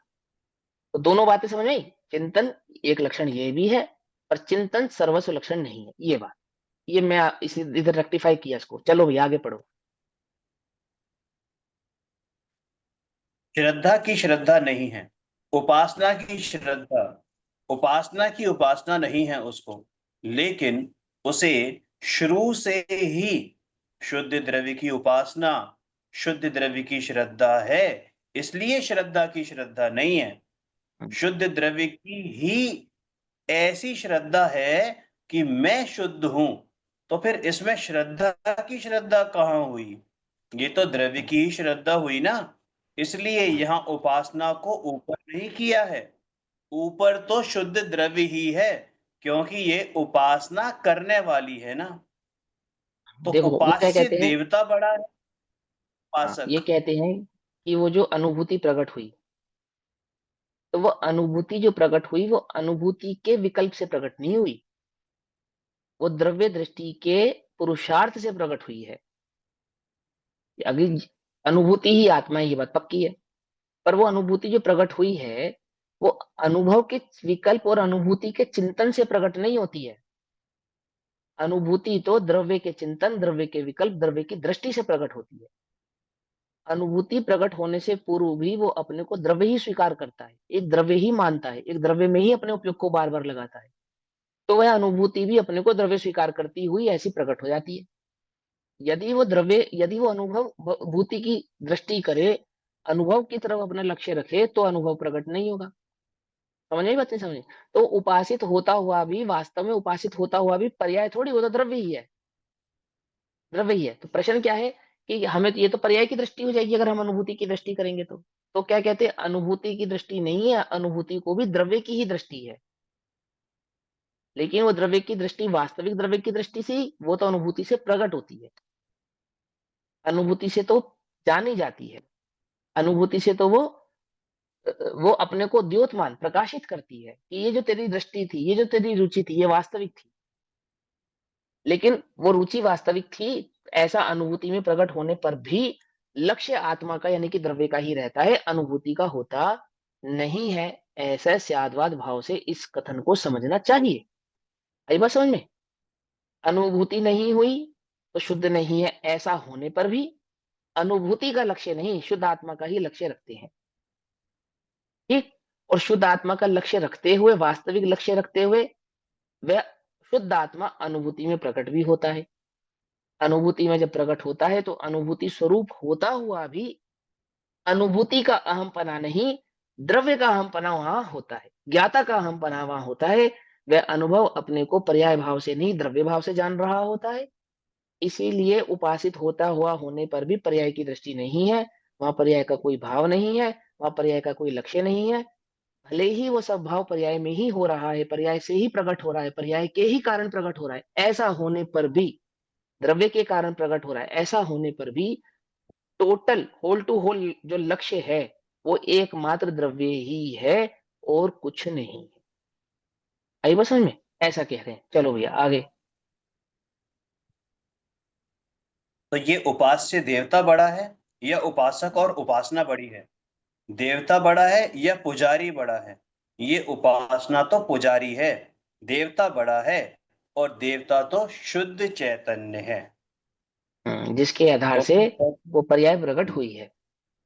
तो दोनों बातें समझ में आई। चिंतन एक लक्षण ये भी है, और चिंतन सर्वस्व लक्षण नहीं है, ये बात। ये मैं इसी इधर रेक्टिफाई किया इसको। चलो भैया आगे पढ़ो। श्रद्धा की श्रद्धा नहीं है, उपासना की श्रद्धा, उपासना की उपासना नहीं है उसको, लेकिन उसे शुरू से ही शुद्ध द्रव्य की उपासना, शुद्ध द्रव्य की श्रद्धा है। इसलिए श्रद्धा की श्रद्धा नहीं है, शुद्ध द्रव्य की ही ऐसी श्रद्धा है कि मैं शुद्ध हूं, तो फिर इसमें श्रद्धा की श्रद्धा कहाँ हुई? ये तो द्रव्य की ही श्रद्धा हुई ना। इसलिए यहाँ उपासना को ऊपर नहीं किया है, ऊपर तो शुद्ध द्रव्य ही है, क्योंकि ये उपासना करने वाली है ना। तो देखो वो क्या उपास्य कहते हैं, देवता बड़ा है, हाँ, ये उपासक। कहते हैं कि वो जो अनुभूति प्रकट हुई, तो वो अनुभूति जो प्रकट हुई वो अनुभूति के विकल्प से प्रकट नहीं हुई, वो द्रव्य दृष्टि के पुरुषार्थ से प्रकट हुई है। अगली अनुभूति ही आत्मा है, ये बात पक्की है। पर वो अनुभूति जो प्रकट हुई है, वो अनुभव के विकल्प और अनुभूति के चिंतन से प्रकट नहीं होती है। अनुभूति तो द्रव्य के चिंतन, द्रव्य के विकल्प, द्रव्य की दृष्टि से प्रकट होती है। अनुभूति प्रकट होने से पूर्व भी वो अपने को द्रव्य ही स्वीकार करता है, एक द्रव्य ही मानता है, एक द्रव्य में ही अपने उपयोग को बार बार लगाता है। तो वह अनुभूति भी अपने को द्रव्य स्वीकार करती हुई ऐसी प्रकट हो जाती है। यदि वो अनुभव भूति की दृष्टि करे, अनुभव की तरफ अपना लक्ष्य रखे, तो अनुभव प्रकट नहीं होगा। समझ आई बात, नहीं समझे? तो उपासित होता हुआ भी, वास्तव में उपासित होता हुआ भी पर्याय थोड़ी, वो तो द्रव्य ही है, द्रव्य ही है। तो प्रश्न क्या है कि हमें ये तो पर्याय की दृष्टि हो जाएगी अगर हम अनुभूति की दृष्टि करेंगे तो क्या कहते हैं, अनुभूति की दृष्टि नहीं है, अनुभूति को भी द्रव्य की ही दृष्टि है। लेकिन वो द्रव्य की दृष्टि वास्तविक द्रव्य की दृष्टि से ही, वो तो अनुभूति से प्रकट होती है, अनुभूति से तो जानी जाती है, अनुभूति से तो वो अपने को द्योतमान प्रकाशित करती है कि ये जो तेरी दृष्टि थी, ये जो तेरी रुचि थी, ये वास्तविक थी। लेकिन वो रुचि वास्तविक थी, ऐसा अनुभूति में प्रकट होने पर भी लक्ष्य आत्मा का यानी कि द्रव्य का ही रहता है, अनुभूति का होता नहीं है। ऐसा स्याद्वाद भाव से इस कथन को समझना चाहिए। आई बात समझ में? अनुभूति नहीं हुई तो शुद्ध नहीं है, ऐसा होने पर भी अनुभूति का लक्ष्य नहीं, शुद्ध आत्मा का ही लक्ष्य रखते हैं। ठीक। और शुद्ध आत्मा का लक्ष्य रखते हुए, वास्तविक लक्ष्य रखते हुए, वह शुद्ध आत्मा अनुभूति में प्रकट भी होता है। अनुभूति में जब प्रकट होता है तो अनुभूति स्वरूप होता हुआ भी अनुभूति का अहमपना नहीं, द्रव्य का अहमपना वहां होता है, ज्ञाता का अहमपना वहां होता है। वह अनुभव अपने को पर्याय भाव से नहीं, द्रव्य भाव से जान रहा होता है। इसीलिए उपासित होता हुआ होने पर भी पर्याय की दृष्टि नहीं है, वहां पर्याय का कोई भाव नहीं है, वहां पर्याय का कोई लक्ष्य नहीं है। भले ही वो सब भाव पर्याय में ही हो रहा है, पर्याय से ही प्रकट हो रहा है, पर्याय के ही कारण प्रकट हो रहा है, ऐसा होने पर भी, द्रव्य के कारण प्रकट हो रहा है, ऐसा होने पर भी टोटल होल टू होल जो लक्ष्य है वो एकमात्र द्रव्य ही है और कुछ नहीं। आई बस समझ में? ऐसा कह रहे हैं। चलो भैया आगे। तो ये उपास्य देवता बड़ा है या उपासक और उपासना बड़ी है? देवता बड़ा है या पुजारी बड़ा है? ये उपासना तो पुजारी है, देवता बड़ा है, और देवता तो शुद्ध चैतन्य है। जिसके आधार तो से वो पर्याय प्रकट हुई है,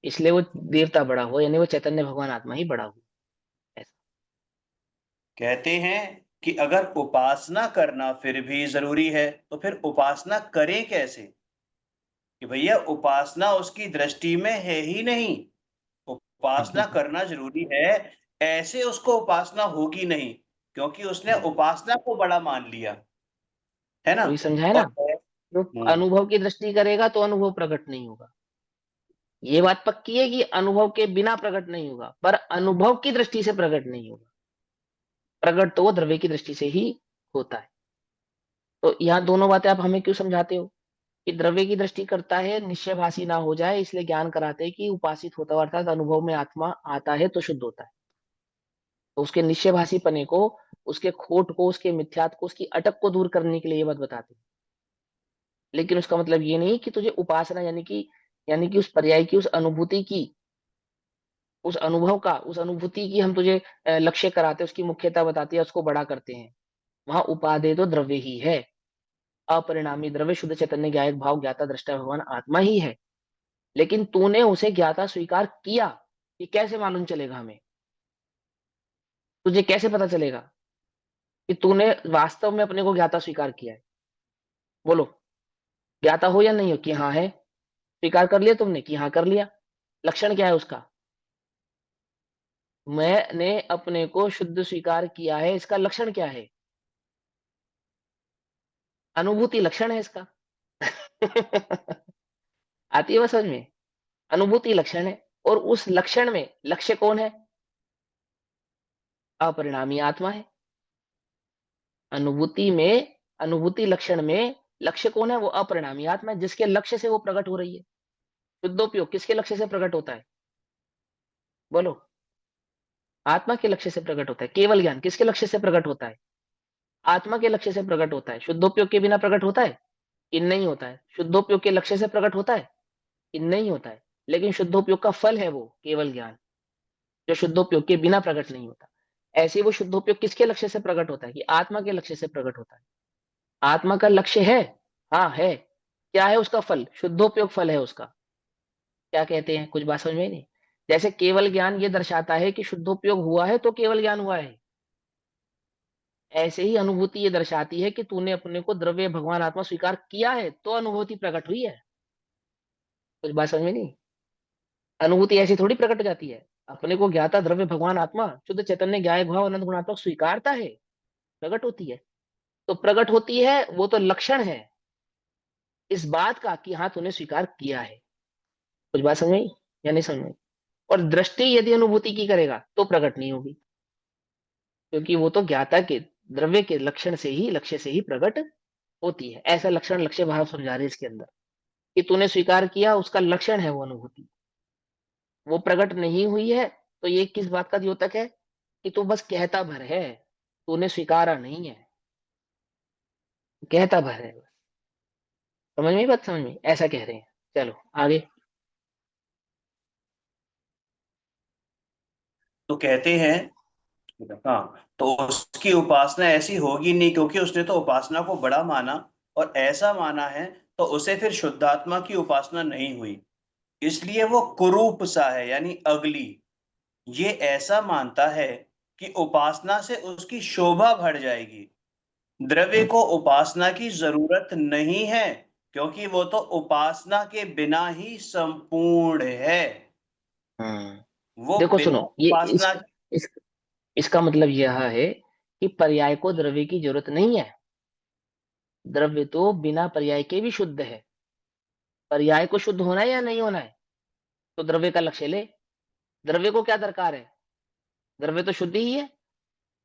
इसलिए वो देवता बड़ा हुआ, यानी वो चैतन्य भगवान आत्मा ही बड़ा हुआ। ऐसा। कहते हैं कि अगर उपासना करना फिर भी जरूरी है, तो फिर उपासना करें कैसे? कि भैया उपासना उसकी दृष्टि में है ही नहीं, उपासना करना जरूरी है, ऐसे उसको उपासना होगी नहीं, क्योंकि उसने उपासना को बड़ा मान लिया, है ना। वही समझा है ना, और जो अनुभव की दृष्टि करेगा तो अनुभव प्रकट नहीं होगा। ये बात पक्की है कि अनुभव के बिना प्रकट नहीं होगा, पर अनुभव की दृष्टि से प्रकट नहीं होगा। प्रकट तो वो द्रव्य की दृष्टि से ही होता है। तो यहाँ दोनों बातें आप हमें क्यों समझाते हो कि द्रव्य की दृष्टि करता है निश्चयभाषी ना हो जाए, इसलिए ज्ञान कराते हैं कि उपासित होता हुआ अर्थात अनुभव में आत्मा आता है तो शुद्ध होता है। तो उसके निश्चयभाषी पने को, उसके खोट को, उसके मिथ्यात्व को, उसकी अटक को दूर करने के लिए ये बात बताते हैं। लेकिन उसका मतलब ये नहीं कि तुझे उपासना यानी कि उस पर्याय की, उस अनुभूति की, उस अनुभव का, उस अनुभूति की हम तुझे लक्ष्य कराते हैं, उसकी मुख्यता बताते हैं, उसको बड़ा करते हैं। वहां उपादेय तो द्रव्य ही है, अपरिणामी द्रव्य शुद्ध चैतन्य ज्ञायक भाव ज्ञाता दृष्टा भगवान आत्मा ही है। लेकिन तूने उसे ज्ञाता स्वीकार किया, ये कैसे मालूम चलेगा हमें? तुझे कैसे पता चलेगा कि तूने वास्तव में अपने को ज्ञाता स्वीकार किया है? बोलो, ज्ञाता हो या नहीं हो? कि हाँ है, स्वीकार कर लिया तुमने कि हाँ कर लिया। लक्षण क्या है उसका? मैंने अपने को शुद्ध स्वीकार किया है, इसका लक्षण क्या है? अनुभूति लक्षण है इसका। आती है बात समझ में? अनुभूति लक्षण है, और उस लक्षण में लक्ष्य कौन है? अपरिणामी आत्मा है। अनुभूति में, अनुभूति लक्षण में लक्ष्य कौन है? वो अपरिणामी आत्मा है, जिसके लक्ष्य से वो प्रकट हो रही है। शुद्धोपयोग किसके लक्ष्य से प्रकट होता है? बोलो। आत्मा के लक्ष्य से प्रकट होता है। केवल ज्ञान किसके लक्ष्य से प्रकट होता है? आत्मा के लक्ष्य से प्रकट होता है। शुद्धोपयोग के बिना प्रकट होता है कि नहीं होता है? शुद्धोपयोग के लक्ष्य से प्रकट होता है कि नहीं होता है? लेकिन शुद्धोपयोग का फल है वो केवल ज्ञान, जो शुद्धोपयोग के बिना प्रकट नहीं होता। ऐसे ही वो शुद्धोपयोग किसके लक्ष्य से प्रकट होता है? कि आत्मा के लक्ष्य से प्रकट होता है। आत्मा का लक्ष्य है, हाँ है। क्या है उसका फल? शुद्धोपयोग फल है उसका। क्या कहते हैं? कुछ बात समझ में नहीं? जैसे केवल ज्ञान ये दर्शाता है कि शुद्धोपयोग हुआ है तो केवल ज्ञान हुआ है, ऐसे ही अनुभूति ये दर्शाती है कि तूने अपने को द्रव्य भगवान आत्मा स्वीकार किया है तो अनुभूति प्रकट हुई है। कुछ बात समझ में नहीं? अनुभूति ऐसी थोड़ी प्रकट हो जाती है। अपने को ज्ञाता द्रव्य भगवान आत्मा शुद्ध चैतन्य ज्ञाय भाव अनंत गुणात्मक स्वीकारता है, प्रकट होती है। तो प्रकट होती है वो तो लक्षण है इस बात का कि हाँ तूने स्वीकार किया है। कुछ बात समझ में आई या नहीं समझ में आई? और दृष्टि यदि अनुभूति की करेगा तो प्रकट नहीं होगी, क्योंकि वो तो ज्ञाता के द्रव्य के लक्षण से ही, लक्ष्य से ही प्रकट होती है। ऐसा लक्षण लक्ष्य भाव समझा रहे हैं इसके अंदर, कि तूने स्वीकार किया उसका लक्षण है वो अनुभूति। वो प्रकट नहीं हुई है तो ये किस बात का द्योतक है? कि तू बस कहता भर है, तूने स्वीकारा नहीं है, कहता भर है। समझ में बात? समझ में? ऐसा कह रहे हैं। चलो आगे। तो कहते हैं, हाँ, तो उसकी उपासना ऐसी होगी नहीं, क्योंकि उसने तो उपासना को बड़ा माना और ऐसा माना है, तो उसे फिर शुद्धात्मा की उपासना नहीं हुई, इसलिए वो कुरूप सा है, यानी अगली। ये ऐसा मानता है कि उपासना से उसकी शोभा बढ़ जाएगी। द्रव्य हम्म को उपासना की जरूरत नहीं है, क्योंकि वो तो उपासना के बिना ही संपूर्ण है। हम्म। वो देखो बिना सुनो, ये उपासना इस इसका मतलब यह है कि पर्याय को द्रव्य की जरूरत नहीं है। द्रव्य तो बिना पर्याय के भी शुद्ध है। पर्याय को शुद्ध होना है या नहीं होना है? तो द्रव्य का लक्ष्य ले। द्रव्य को क्या दरकार है? द्रव्य तो शुद्ध ही है,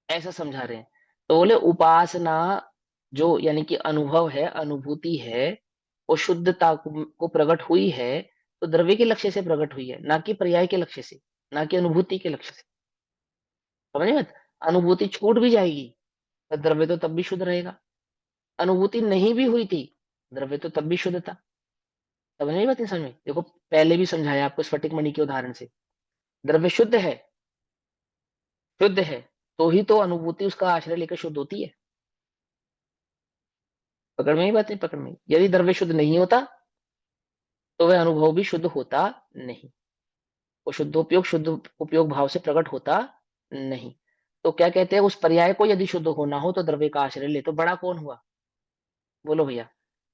ऐसा समझा रहे हैं। तो बोले उपासना जो यानी कि अनुभव है, अनुभूति है, वो शुद्धता को प्रकट हुई है तो द्रव्य के लक्ष्य से प्रकट हुई है, ना कि पर्याय के लक्ष्य से, ना कि अनुभूति के लक्ष्य से। समझे मत? अनुभूति छूट भी जाएगी तो द्रव्य तो तब भी शुद्ध रहेगा। अनुभूति नहीं भी हुई थी, द्रव्य तो तब भी शुद्ध था। समझ में बात? नहीं समझ में? देखो पहले भी समझाया आपको स्फटिक मणि के उदाहरण से। द्रव्य शुद्ध है, शुद्ध है तो ही तो अनुभूति उसका आश्रय लेकर शुद्ध होती है। पकड़ में ही बात? नहीं पकड़ में? यदि द्रव्य शुद्ध नहीं होता तो वह अनुभव भी शुद्ध होता नहीं, वो शुद्धोपयोग शुद्ध उपयोग भाव से प्रकट होता नहीं। तो क्या कहते हैं, उस पर्याय को यदि शुद्ध होना हो तो द्रव्य का आश्रय ले। तो बड़ा कौन हुआ? बोलो भैया।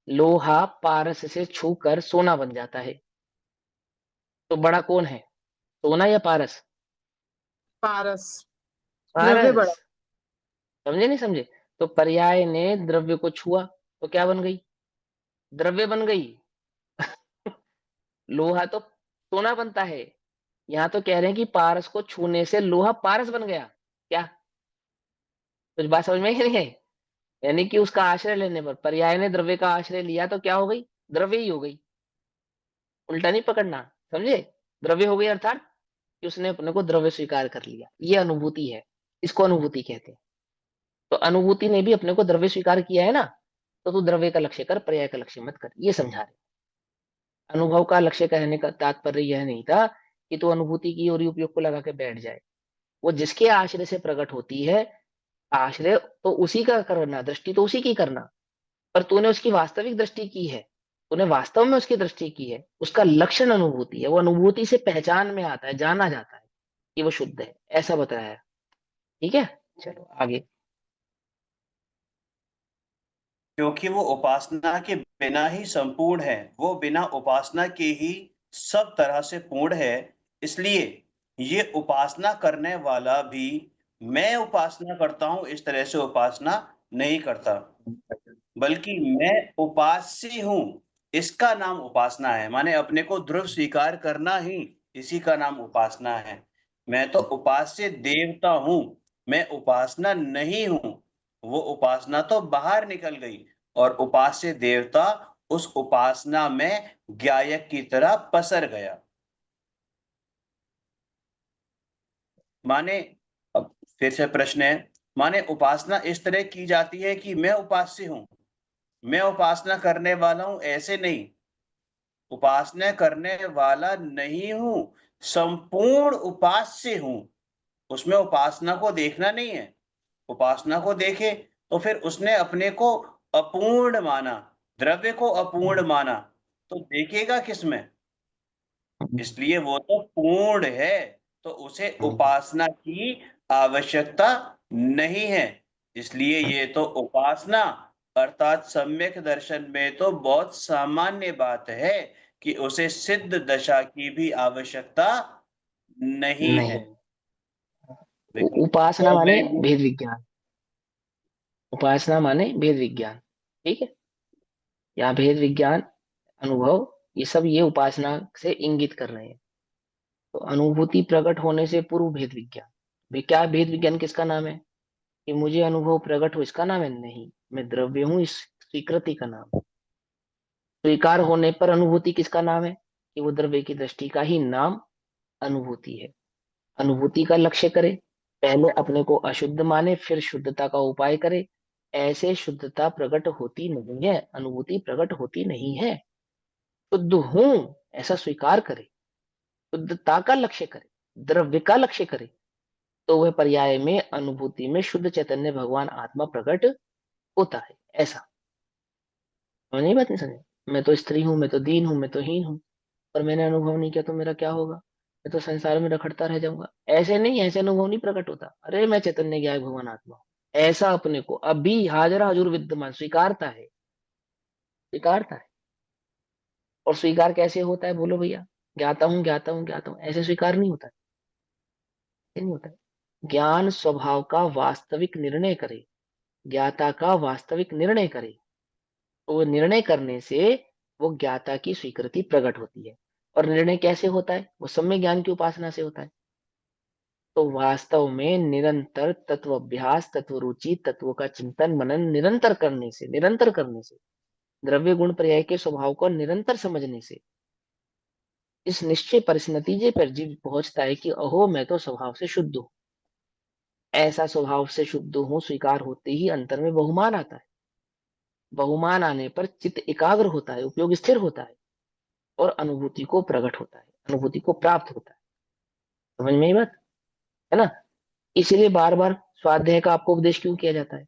लोहा पारस से छूकर सोना बन जाता है, तो बड़ा कौन है? सोना या पारस? पारस। द्रव्य पारस। बड़ा। समझे नहीं समझे? तो पर्याय ने द्रव्य को छुआ तो क्या बन गई? द्रव्य बन गई। लोहा तो सोना बनता है, यहाँ तो कह रहे हैं कि पारस को छूने से लोहा पारस बन गया। क्या कुछ बात समझ में ही नहीं है? यानी कि उसका आश्रय लेने पर, पर्याय ने द्रव्य का आश्रय लिया तो क्या हो गई? द्रव्य ही हो गई। उल्टा नहीं पकड़ना, समझे? द्रव्य हो गई अर्थात कि उसने अपने को द्रव्य स्वीकार कर लिया। ये अनुभूति है, इसको अनुभूति कहते हैं। तो अनुभूति ने भी अपने को द्रव्य स्वीकार किया है ना, तो तू द्रव्य का लक्ष्य कर, पर्याय का लक्ष्य मत कर, ये समझा रहे। अनुभव का लक्ष्य कहने का तात्पर्य यह नहीं था कि तू अनुभूति की और उपयोग को लगा के बैठ जाए। वो जिसके आश्रय से प्रकट होती है, आश्रय तो उसी का करना, दृष्टि तो उसी की करना। पर तूने उसकी वास्तविक दृष्टि की है, तूने वास्तव में उसकी दृष्टि की है, उसका लक्षण अनुभूति है। वो अनुभूति से पहचान में आता है, जाना जाता है कि वो शुद्ध है, ऐसा बताया है। ठीक है, चलो आगे। क्योंकि वो उपासना के बिना ही संपूर्ण है, वो बिना उपासना के ही सब तरह से पूर्ण है। इसलिए ये उपासना करने वाला भी मैं उपासना करता हूं इस तरह से उपासना नहीं करता। बल्कि मैं उपास्य हूँ, इसका नाम उपासना है। माने अपने को ध्रुव स्वीकार करना ही इसी का नाम उपासना है। मैं तो उपास्य देवता हूँ, मैं उपासना नहीं हूँ। वो उपासना तो बाहर निकल गई और उपास्य देवता उस उपासना में ज्ञायक की तरह पसर गया। माने अब फिर से प्रश्न है, माने उपासना इस तरह की जाती है कि मैं उपास्य हूँ, मैं उपासना करने वाला हूँ, ऐसे नहीं। उपासना करने वाला नहीं हूं, संपूर्ण उपास्य हूं। उसमें उपासना को देखना नहीं है। उपासना को देखे तो फिर उसने अपने को अपूर्ण माना, द्रव्य को अपूर्ण माना, तो देखेगा किसमें? इसलिए वो तो पूर्ण है, तो उसे उपासना की आवश्यकता नहीं है। इसलिए ये तो उपासना अर्थात सम्यक दर्शन में तो बहुत सामान्य बात है कि उसे सिद्ध दशा की भी आवश्यकता नहीं है। नहीं। उपासना विकल्पों माने में भी भेद विज्ञान, उपासना माने भेद विज्ञान। ठीक है, यहाँ भेद विज्ञान, अनुभव, ये सब ये उपासना से इंगित कर रहे हैं। तो अनुभूति प्रकट होने से पूर्व भेद विज्ञान, क्या भेद विज्ञान किसका नाम है? कि मुझे अनुभव प्रकट हो इसका नाम है? नहीं, मैं द्रव्य हूं इस स्वीकृति का नाम है। स्वीकार होने पर अनुभूति किसका नाम है? कि वो द्रव्य की दृष्टि का ही नाम अनुभूति है। अनुभूति का लक्ष्य करे, पहले अपने को अशुद्ध माने फिर शुद्धता का उपाय करे, ऐसे शुद्धता प्रकट होती नहीं है, अनुभूति प्रकट होती नहीं है। शुद्ध हूं ऐसा स्वीकार करे, शुद्धता का लक्ष्य करे, द्रव्य का लक्ष्य करे, तो वह पर्याय में अनुभूति में शुद्ध चैतन्य भगवान आत्मा प्रकट होता है। ऐसा समझ नहीं, बात नहीं समझे? मैं तो स्त्री हूँ, मैं तो दीन हूँ, मैं तो हीन हूँ, पर मैंने अनुभव नहीं किया तो मेरा क्या होगा? मैं तो संसार में रखड़ता रह जाऊंगा। ऐसे नहीं, ऐसे अनुभव नहीं प्रकट होता। अरे मैं चैतन्य ज्ञान भगवान आत्मा हूं, ऐसा अपने को अभी हाजरा हजूर विद्यमान स्वीकारता है, स्वीकारता है। और स्वीकार कैसे होता है बोलो भैया? ज्ञाता हूँ ज्ञाता हूँ ज्ञाता हूँ, ऐसे स्वीकार नहीं होता है, ऐसे नहीं होता है। ज्ञान स्वभाव का वास्तविक निर्णय करे, ज्ञाता का वास्तविक निर्णय करे, तो वो निर्णय करने से वो ज्ञाता की स्वीकृति प्रकट होती है। और निर्णय कैसे होता है? वो सम्यक ज्ञान की उपासना से होता है। तो वास्तव में निरंतर तत्व अभ्यास, तत्व रुचि, तत्वों का चिंतन मनन निरंतर करने से, द्रव्य गुण पर्याय के स्वभाव को निरंतर समझने से इस निश्चय पर, इस नतीजे पर जीव पहुंचता है कि अहो मैं तो स्वभाव से शुद्ध हूँ। ऐसा स्वभाव से शुद्ध हूँ स्वीकार होते ही अंतर में बहुमान आता है। बहुमान आने पर चित्त एकाग्र होता है, उपयोग स्थिर होता है, और अनुभूति को प्रकट होता है, अनुभूति को प्राप्त होता है। समझ में ही बात है ना? इसीलिए बार बार स्वाध्याय का आपको उपदेश क्यों किया जाता है?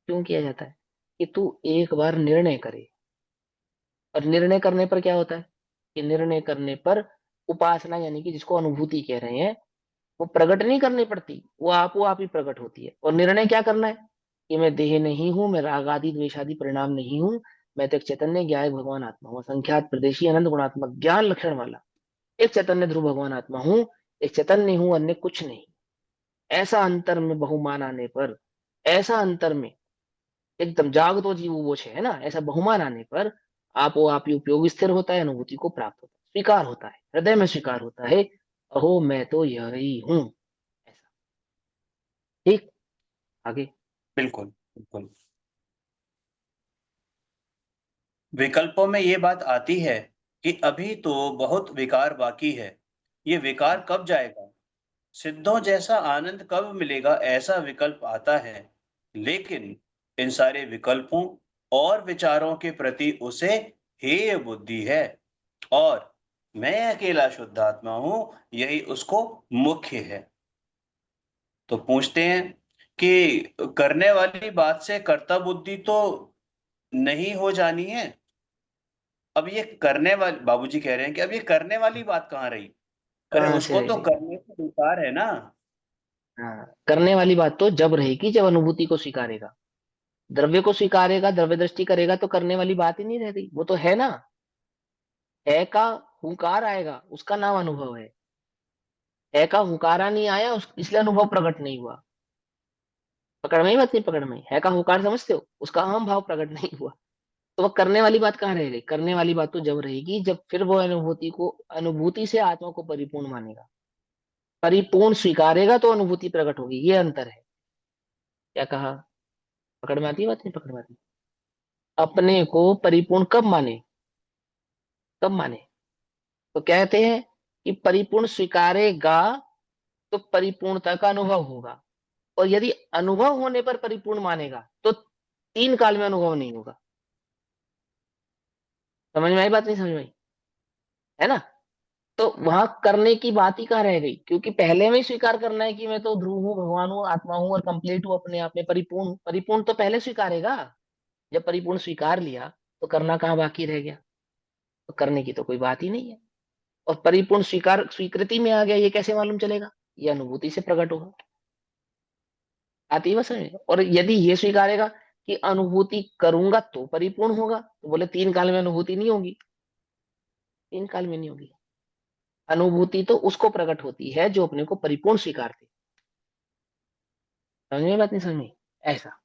क्यों किया जाता है? कि तू एक बार निर्णय करे। और निर्णय करने पर क्या होता है? कि निर्णय करने पर उपासना यानी कि जिसको अनुभूति कह रहे हैं, वो प्रकट नहीं करनी पड़ती, वो आप ही प्रकट होती है। और निर्णय क्या करना है? कि मैं देह नहीं हूं, मैं राग आदि द्वेष आदि परिणाम नहीं हूं, मैं तो एक चैतन्य ज्ञाय भगवान आत्मा हूँ, संख्यात प्रदेशी अनंत गुणात्मक ज्ञान लक्षण वाला एक चैतन्य ध्रुव भगवान आत्मा हूँ, एक चैतन्य हूँ, अन्य कुछ नहीं। ऐसा अंतर में बहुमान आने पर, ऐसा अंतर में एकदम जाग तो जीव वो है ना, ऐसा बहुमान आने पर आप ही उपयोग स्थिर होता है, अनुभूति को प्राप्त होता है, स्वीकार होता है, हृदय में स्वीकार होता है, अहो मैं तो यह ही हूँ। ऐसा। ठीक, आगे। बिल्कुल, बिल्कुल। विकल्पों में ये बात आती है कि अभी तो बहुत विकार बाकी है। ये विकार कब जाएगा? सिद्धों जैसा आनंद कब मिलेगा? ऐसा विकल्प आता है। लेकिन इन सारे विकल्पों और विचारों के प्रति उसे हेय बुद्धि है और मैं अकेला शुद्ध आत्मा हूं, यही उसको मुख्य है। तो पूछते हैं कि करने वाली बात से कर्ता बुद्धि तो नहीं हो जानी है? अब ये करने वाली बाबूजी कह रहे हैं कि अब ये करने वाली बात कहाँ रही? अरे कहाँ से उसको तो रहेगी? करने से इनकार है ना। हाँ, करने वाली बात तो जब रहेगी जब अनुभूति को स्वीकारेगा, द्रव्य को स्वीकारेगा, द्रव्य दृष्टि करेगा, तो करने वाली बात ही नहीं रह गई। वो तो है ना, है का हुंकार आएगा, उसका नाम अनुभव है का हुंकारा नहीं आया इसलिए अनुभव प्रकट नहीं हुआ। पकड़ में ही बात नहीं, पकड़ में है का होकार समझते हो, उसका अहम भाव प्रकट नहीं हुआ, तो वह करने वाली बात कहाँ रह गई? करने वाली बात तो जब रहेगी जब फिर वो अनुभूति को, अनुभूति से आत्मा को परिपूर्ण मानेगा, परिपूर्ण स्वीकारेगा तो अनुभूति प्रकट होगी, ये अंतर है। क्या कहा? पकड़ में आती है बात नहीं, पकड़ में आती? अपने को परिपूर्ण कब माने, कब माने? तो कहते हैं कि परिपूर्ण स्वीकारेगा तो परिपूर्णता का अनुभव होगा, और यदि अनुभव होने पर परिपूर्ण मानेगा तो तीन काल में अनुभव नहीं होगा। समझ में आई बात नहीं समझ में आई? है ना? तो वहां करने की बात ही कहाँ रह गई, क्योंकि पहले में ही स्वीकार करना है कि मैं तो ध्रुव हूँ, भगवान हूँ, आत्मा हूँ और कंप्लीट हूँ, अपने आप में परिपूर्ण हूँ। परिपूर्ण तो पहले स्वीकारेगा। जब परिपूर्ण स्वीकार लिया तो करना कहाँ बाकी रह गया? तो करने की तो कोई बात ही नहीं है। और परिपूर्ण स्वीकार स्वीकृति में आ गया, ये कैसे मालूम चलेगा? ये अनुभूति से प्रकट होगा। आती है बस समझ में? और यदि ये स्वीकारेगा कि अनुभूति करूंगा तो परिपूर्ण होगा, तो बोले तीन काल में अनुभूति नहीं होगी। तीन काल में नहीं होगी। अनुभूति तो उसको प्रकट होती है जो अपने को परिपूर्ण स्वीकारते। समझ में बात नहीं समझ में? ऐसा।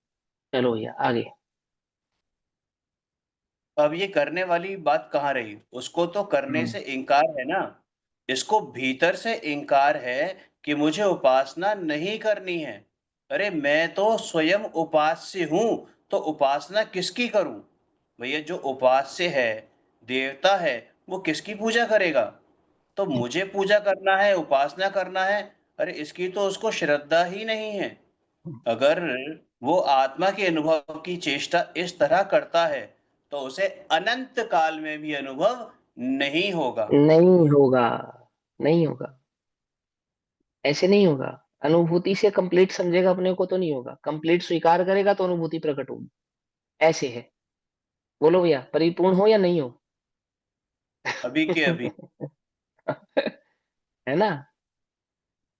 चलो भैया आगे। अब ये करने वाली बात कहाँ रही? उसको तो करने हम्म। से इनकार है ना। इसको भीतर से इनकार है कि मुझे उपासना नहीं करनी है। अरे मैं तो स्वयं उपास्य हूं, तो उपासना किसकी करूं? भैया जो उपास्य है, देवता है, वो किसकी पूजा करेगा? तो मुझे पूजा करना है, उपासना करना है। अरे इसकी तो उसको श्रद्धा ही नहीं है। अगर वो आत्मा के अनुभव की चेष्टा इस तरह करता है तो उसे अनंत काल में भी अनुभव नहीं होगा। नहीं होगा, नहीं होगा, ऐसे नहीं होगा। अनुभूति से कंप्लीट समझेगा अपने को तो नहीं होगा, कंप्लीट स्वीकार करेगा तो अनुभूति प्रकट होगी। ऐसे है। बोलो भैया, परिपूर्ण हो या नहीं हो? अभी के अभी। है ना?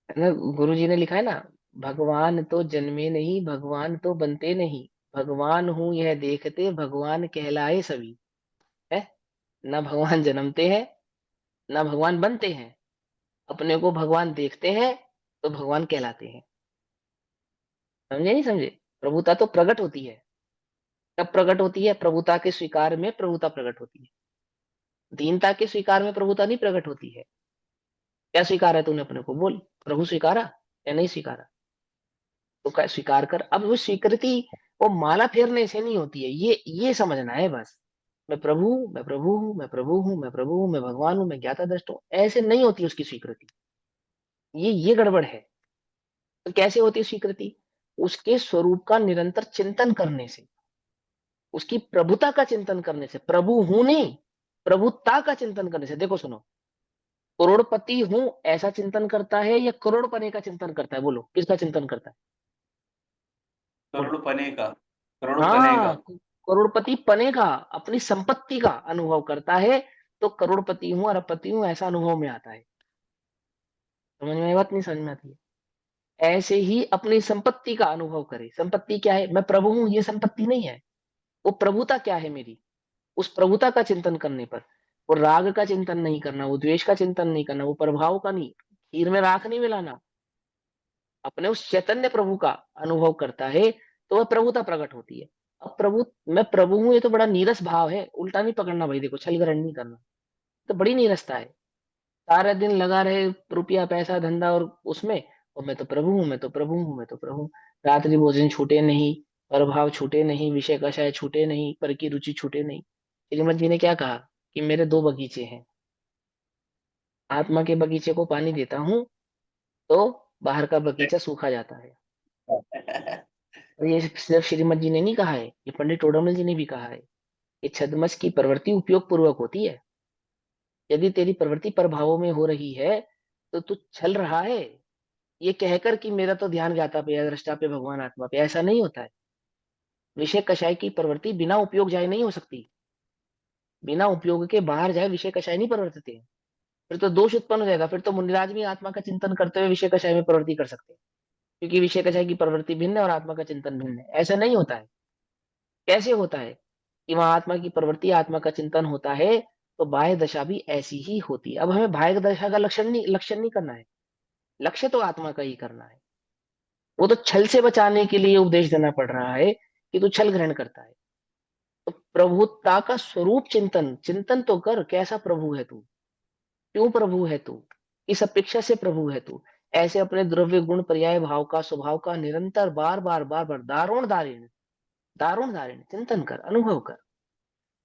है ना? गुरु जी ने लिखा है ना, भगवान तो जन्मे नहीं, भगवान तो बनते नहीं, भगवान हूं यह देखते, भगवान कहलाए सभी। है ना? भगवान जन्मते हैं, ना भगवान बनते हैं। अपने को भगवान देखते हैं तो भगवान कहलाते हैं। समझे नहीं समझे? प्रभुता तो प्रकट होती है। कब प्रकट होती है? प्रभुता के स्वीकार में प्रभुता प्रकट होती है। दीनता के स्वीकार में प्रभुता नहीं प्रकट होती है। क्या स्वीकारा है तूने अपने को? बोल। प्रभु स्वीकारा या नहीं स्वीकारा? तो क्या स्वीकार कर। अब वो स्वीकृति वो माला फेरने से नहीं होती है, ये समझना है बस। मैं प्रभु हूं, मैं प्रभु हूं, मैं प्रभु हूं, मैं प्रभु हूं, मैं भगवान हूं, मैं ज्ञाता दृष्ट हूं, ऐसे नहीं होती उसकी स्वीकृति। ये गड़बड़ है। तो कैसे होती है स्वीकृति? उसके स्वरूप का निरंतर चिंतन करने से, उसकी प्रभुता का चिंतन करने से, प्रभु हूं नहीं, प्रभुता का चिंतन करने से। देखो सुनो, करोड़पति हूं ऐसा चिंतन करता है या करोड़ पने का चिंतन करता है? बोलो किसका चिंतन करता है? बोलो। करोड़ पने का, करोड़ पने हाँ, का। करोड़पति पने का, अपनी संपत्ति का अनुभव करता है, तो करोड़पति हूं अरबपति हूं ऐसा अनुभव में आता है। समझ में आई बात नहीं समझ में आती है? ऐसे ही अपनी संपत्ति का अनुभव करे। संपत्ति क्या है? मैं प्रभु हूं, ये संपत्ति नहीं है। वो प्रभुता क्या है मेरी, उस प्रभुता का चिंतन करने पर, वो राग का चिंतन नहीं करना, वो द्वेष का चिंतन नहीं करना, वो प्रभाव का नहीं, खीर में राख नहीं मिलाना, अपने उस चैतन्य प्रभु का अनुभव करता है, तो वह प्रभुता प्रकट होती है। अब प्रभु, मैं प्रभु हूं, ये तो बड़ा नीरस भाव है, उल्टा नहीं पकड़ना भाई, देखो छल ग्रहण नहीं करना। तो बड़ी नीरसता है। सारा दिन लगा रहे रुपया पैसा धंधा और उसमें, और मैं तो प्रभु हूँ, मैं तो प्रभु हूँ, मैं तो प्रभु हूँ। रात्रि भोजन छूटे नहीं, प्रभाव छूटे नहीं, विषय कषाय छूटे नहीं, पर की रुचि छूटे नहीं। श्रीमद जी ने क्या कहा कि मेरे दो बगीचे हैं, आत्मा के बगीचे को पानी देता हूँ तो बाहर का बगीचा सूखा जाता है। और ये सिर्फ श्रीमद जी ने नहीं कहा है, ये पंडित टोडरमल जी ने भी कहा है कि छद्मस की प्रवृत्ति उपयोग पूर्वक होती है। यदि तेरी प्रवृत्ति प्रभावों में हो रही है तो तू छल रहा है, ये कहकर कि मेरा तो ध्यान ज्ञाता पे है, दृष्टा पे, भगवान आत्मा पे, ऐसा नहीं होता है। विषय कषाय की प्रवृत्ति बिना उपयोग जाए नहीं हो सकती। बिना उपयोग के बाहर जाए विषय कषाय नहीं प्रवर्तित है। फिर तो दोष उत्पन्न हो जाएगा, फिर तो मुनिराज भी आत्मा का चिंतन करते हुए विषय कषाय में प्रवृत्ति कर सकते हैं, क्योंकि विषय कषाय की प्रवृत्ति भिन्न है और आत्मा का चिंतन भिन्न है। ऐसा नहीं होता है। कैसे होता है कि वहां आत्मा की प्रवृत्ति, आत्मा का चिंतन होता है, तो बाह्य दशा भी ऐसी ही होती है। अब हमें बाह्य दशा का लक्षण नहीं करना है, लक्ष्य तो आत्मा का ही करना है। वो तो छल से बचाने के लिए उपदेश देना पड़ रहा है कि तू छल ग्रहण करता है। तो प्रभुता का स्वरूप चिंतन चिंतन तो कर, कैसा प्रभु है तू, क्यों प्रभु है तू, किस अपेक्षा से प्रभु है तू। ऐसे अपने द्रव्य गुण पर्याय भाव का स्वभाव का निरंतर बार बार बार बार दारुण दारिण दारुण दारिण चिंतन कर, अनुभव कर।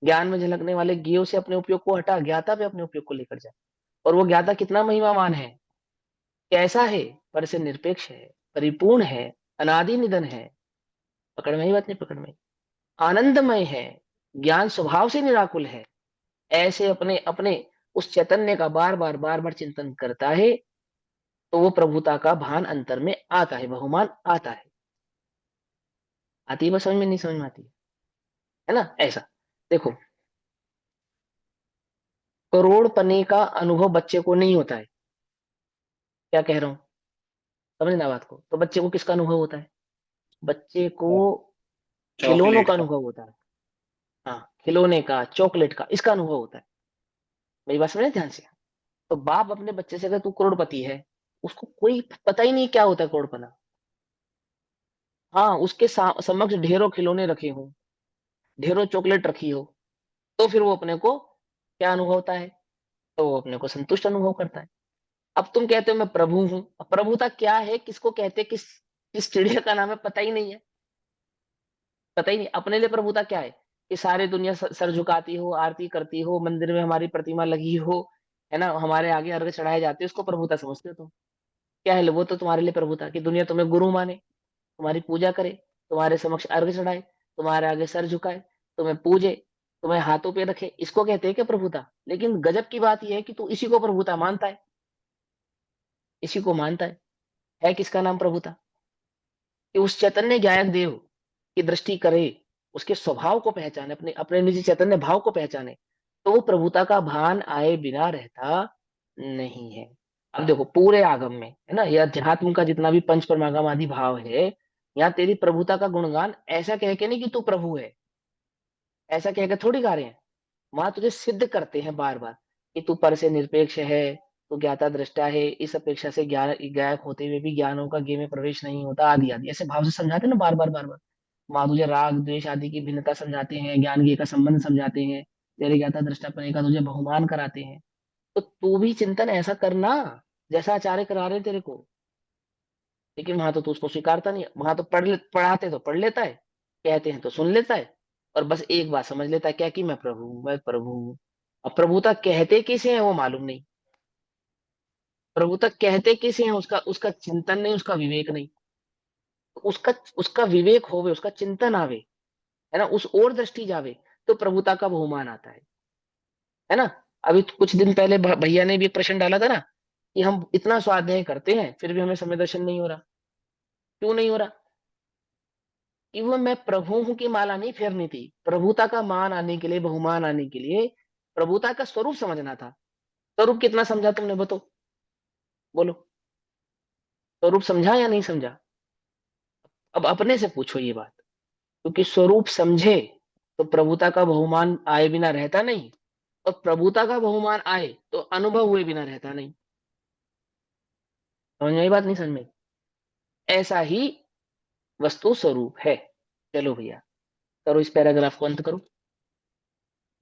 ज्ञान में झलकने वाले ज्ञेय से अपने उपयोग को हटा, ज्ञाता पे अपने उपयोग को लेकर जा। और वो ज्ञाता कितना महिमावान है, कैसा है, पर से निरपेक्ष है, परिपूर्ण है, अनादि निधन है, पकड़ में ही बात नहीं, पकड़ में, आनंदमय है, ज्ञान स्वभाव से निराकुल है। ऐसे अपने अपने उस चैतन्य का बार बार चिंतन करता है, तो वो प्रभुता का भान अंतर में आता है, बहुमान आता है। आती है बात समझ में, नहीं समझ में आती है ना? ऐसा देखो, करोड़पने का अनुभव बच्चे को नहीं होता है। क्या कह रहा हूं, समझना बात को। तो बच्चे को किसका अनुभव होता है? बच्चे को खिलौनों चॉकलेट का का। अनुभव होता है। हाँ, खिलौने का, चॉकलेट का, इसका अनुभव होता है। मेरी बात समझे ध्यान से। तो बाप अपने बच्चे से अगर तू करोड़पति है, उसको कोई पता ही नहीं क्या होता है करोड़पना। हाँ, उसके समक्ष ढेरों खिलौने रखे हो, ढेरों चॉकलेट रखी हो, तो फिर वो अपने को क्या अनुभव होता है? तो वो अपने को संतुष्ट अनुभव करता है। अब तुम कहते हो मैं प्रभु हूं। अब प्रभुता क्या है, किसको कहते हैं, किस किस चिड़िया का नाम है, पता ही नहीं है। पता ही नहीं अपने लिए प्रभुता क्या है, कि सारे दुनिया सर झुकाती हो, आरती करती हो, मंदिर में हमारी प्रतिमा लगी हो, है ना, हमारे आगे अर्घ चढ़ाए जाते हैं, उसको प्रभुता समझते हो तुम। क्या है वो तो तुम्हारे लिए प्रभुता, कि दुनिया तुम्हें गुरु माने, तुम्हारी पूजा करे, तुम्हारे समक्ष अर्घ चढ़ाए, तुम्हारे आगे सर झुकाए, तुम्हें पूजे, तुम्हें हाथों पे रखे, इसको कहते हैं कि प्रभुता। लेकिन गजब की बात यह है कि तू इसी को प्रभुता मानता है, इसी को मानता है किसका नाम प्रभुता? कि उस चैतन्य ज्ञायक देव की दृष्टि करे, उसके स्वभाव को पहचाने, अपने अपने निजी चैतन्य भाव को पहचाने, तो वो प्रभुता का भान आए बिना रहता नहीं है। अब देखो पूरे आगम में, है ना, यह अध्यात्म का जितना भी पंच परमागम आदि भाव है, यहाँ तेरी प्रभुता का गुणगान ऐसा कह के नहीं कि तू प्रभु है, ऐसा कह के थोड़ी गा रहे हैं। वहां तुझे सिद्ध करते हैं बार बार कि तू पर से निरपेक्ष है, तू ज्ञाता दृष्टा है, इस अपेक्षा से ज्ञान गायक होते हुए भी ज्ञानों का गे में प्रवेश नहीं होता, आदि आदि ऐसे भाव से समझाते हैं ना बार बार बार बार। वहां तुझे राग द्वेष आदि की भिन्नता समझाते हैं, ज्ञान गे का संबंध समझाते हैं, तेरे ज्ञाता दृष्टापन का तुझे बहुमान कराते हैं। तो तू भी चिंतन ऐसा करना जैसा आचार्य करा रहे हैं तेरे को। लेकिन वहां तो तू उसको स्वीकारता नहीं है। वहां तो पढ़ाते तो पढ़ लेता है, कहते हैं तो सुन लेता है, और बस एक बात समझ लेता है, क्या, कि मैं प्रभु हूं, मैं प्रभु हूं। अब प्रभुता कहते किसे हैं वो मालूम नहीं, प्रभुता कहते किसे हैं, उसका उसका चिंतन नहीं, उसका विवेक नहीं। तो उसका उसका विवेक होवे, उसका चिंतन आवे, है ना, उस ओर दृष्टि जावे, तो प्रभुता का बहुमान आता है ना। अभी कुछ दिन पहले भैया ने भी एक प्रश्न डाला था ना, कि हम इतना स्वाध्याय करते हैं फिर भी हमें समय दर्शन नहीं हो रहा। क्यों नहीं हो रहा? कि वो मैं प्रभु हूं की माला नहीं फेरनी थी, प्रभुता का मान आने के लिए, बहुमान आने के लिए प्रभुता का स्वरूप समझना था। स्वरूप कितना समझा तुमने, बताओ, बोलो, स्वरूप समझा या नहीं समझा? अब अपने से पूछो ये बात। क्योंकि स्वरूप समझे तो प्रभुता का बहुमान आए बिना रहता नहीं, और प्रभुता का बहुमान आए तो अनुभव हुए बिना रहता नहीं। समझ में आई बात, नहीं समझ में? ऐसा ही वस्तु स्वरूप है। चलो भैया, करो इस पैराग्राफ को अंत करो।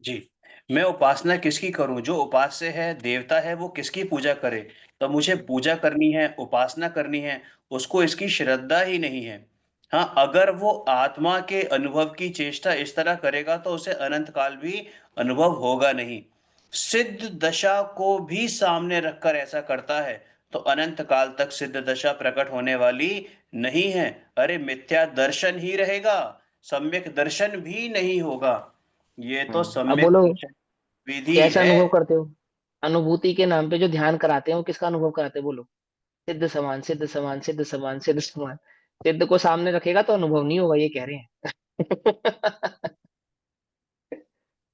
जी, मैं उपासना किसकी करूं? जो उपास्य है, देवता है, वो किसकी पूजा करे? तो मुझे पूजा करनी है, उपासना करनी है, उसको इसकी श्रद्धा ही नहीं है। हाँ, अगर वो आत्मा के अनुभव की चेष्टा इस तरह करेगा तो उसे अनंत काल भी अनुभव होगा नहीं। सिद्ध दशा को भी सामने रखकर ऐसा करता है तो अनंत काल तक सिद्ध दशा प्रकट होने वाली नहीं है। अरे मिथ्या दर्शन ही रहेगा, सम्यक दर्शन भी नहीं होगा। ये तो अब सम्यक बोलो, दर्शन विधि कैसा है। अनुभव करते हो? अनुभूति के नाम पे जो ध्यान कराते हैं वो किसका अनुभव कराते हैं, बोलो? सिद्ध समान, सिद्ध समान, सिद्ध समान, सिद्ध समान। सिद्ध को सामने रखेगा तो अनुभव नहीं होगा, ये कह रहे हैं।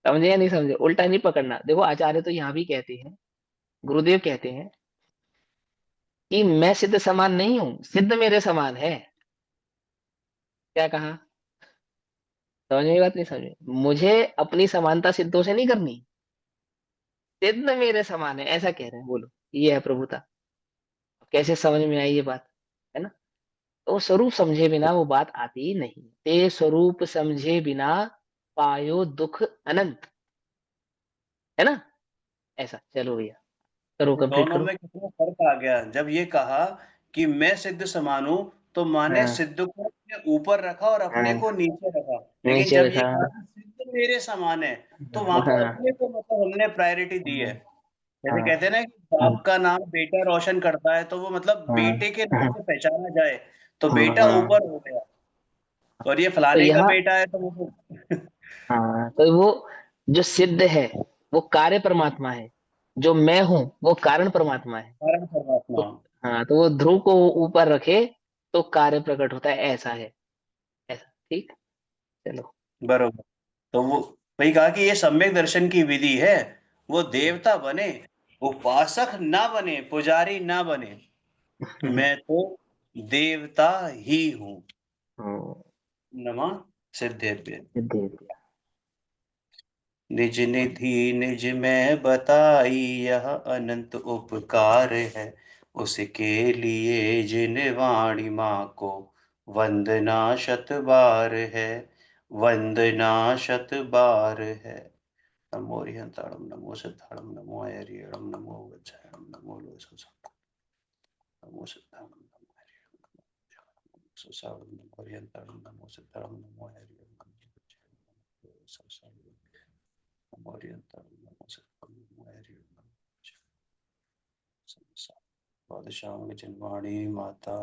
समझे या नहीं समझे? उल्टा नहीं पकड़ना। देखो आचार्य तो यहाँ भी कहते हैं, गुरुदेव कहते हैं कि मैं सिद्ध समान नहीं हूं, सिद्ध मेरे समान है। क्या कहा? समझ में बात, नहीं समझे? मुझे अपनी समानता सिद्धों से नहीं करनी, सिद्ध मेरे समान है, ऐसा कह रहे हैं। बोलो, ये है प्रभुता। कैसे समझ में आई ये बात, है ना? तो स्वरूप समझे बिना वो बात आती नहीं। ते स्वरूप समझे बिना पायो दुख अनंत, है ना? ऐसा, चलो भैया करो, तो कंप्लीट दोनों करो। में कितना फर्क आ गया। जब ये कहा कि मैं सिद्ध समानू, तो माने हाँ सिद्ध को अपने ऊपर रखा और अपने हाँ, को नीचे रखा। लेकिन नीचे जब ये रखा। कहा कि सिद्ध मेरे समान है, तो वहां पर हाँ अपने को मतलब हमने प्रायोरिटी दी है। जैसे हाँ कहते हैं ना कि बाप का नाम बेटा रोशन करता है, तो वो मतलब हाँ बेटे के नाम हाँ से पहचाना जाए, तो हाँ बेटा हाँ। ऊपर हो गया। और ये तो फलाने का यहाँ, बेटा है, तो वो हाँ तो वो जो सिद्ध है वो कार्य परमात्मा है, जो मैं हूं वो कारण परमात्मा है। परम तो परमात्मा। हाँ, तो वो ध्रुव को ऊपर रखे तो कार्य प्रकट होता है, ऐसा है। ऐसा, ठीक। चलो। बरोबर। तो वो वही कहा कि ये सम्यक दर्शन की विधि है। वो देवता बने, उपासक ना बने, पुजारी ना बने, मैं तो देवता ही हूँ। हाँ, नमः सिद्धेभ्य। सिद्ध है भैया। निज निधि निज में बताई, यह अनंत उपकार है। उसके लिए जिन वाणी माँ को वंदना शत बार है, वंदना शत बार है। नमो हरिहंताणम, नमो सिद्धाणम, नमो हरिहरम, नमो वज्रायणम, नमो लोससाणम, नमो सिद्धाणम, नमो हरिहरम, नमो लोससाणम, नमो हरिहंताणम, नमो सिद्धाणम, नमो हरिहरम, नमो वज्रायणम, नमो लोससाणम, नमो हरिहंताणम, नमो सिद्धाणम, नमो हरिहरम, नमो वज्रायणम, नमो लोससाणम। पादशांग जिनवाणी माता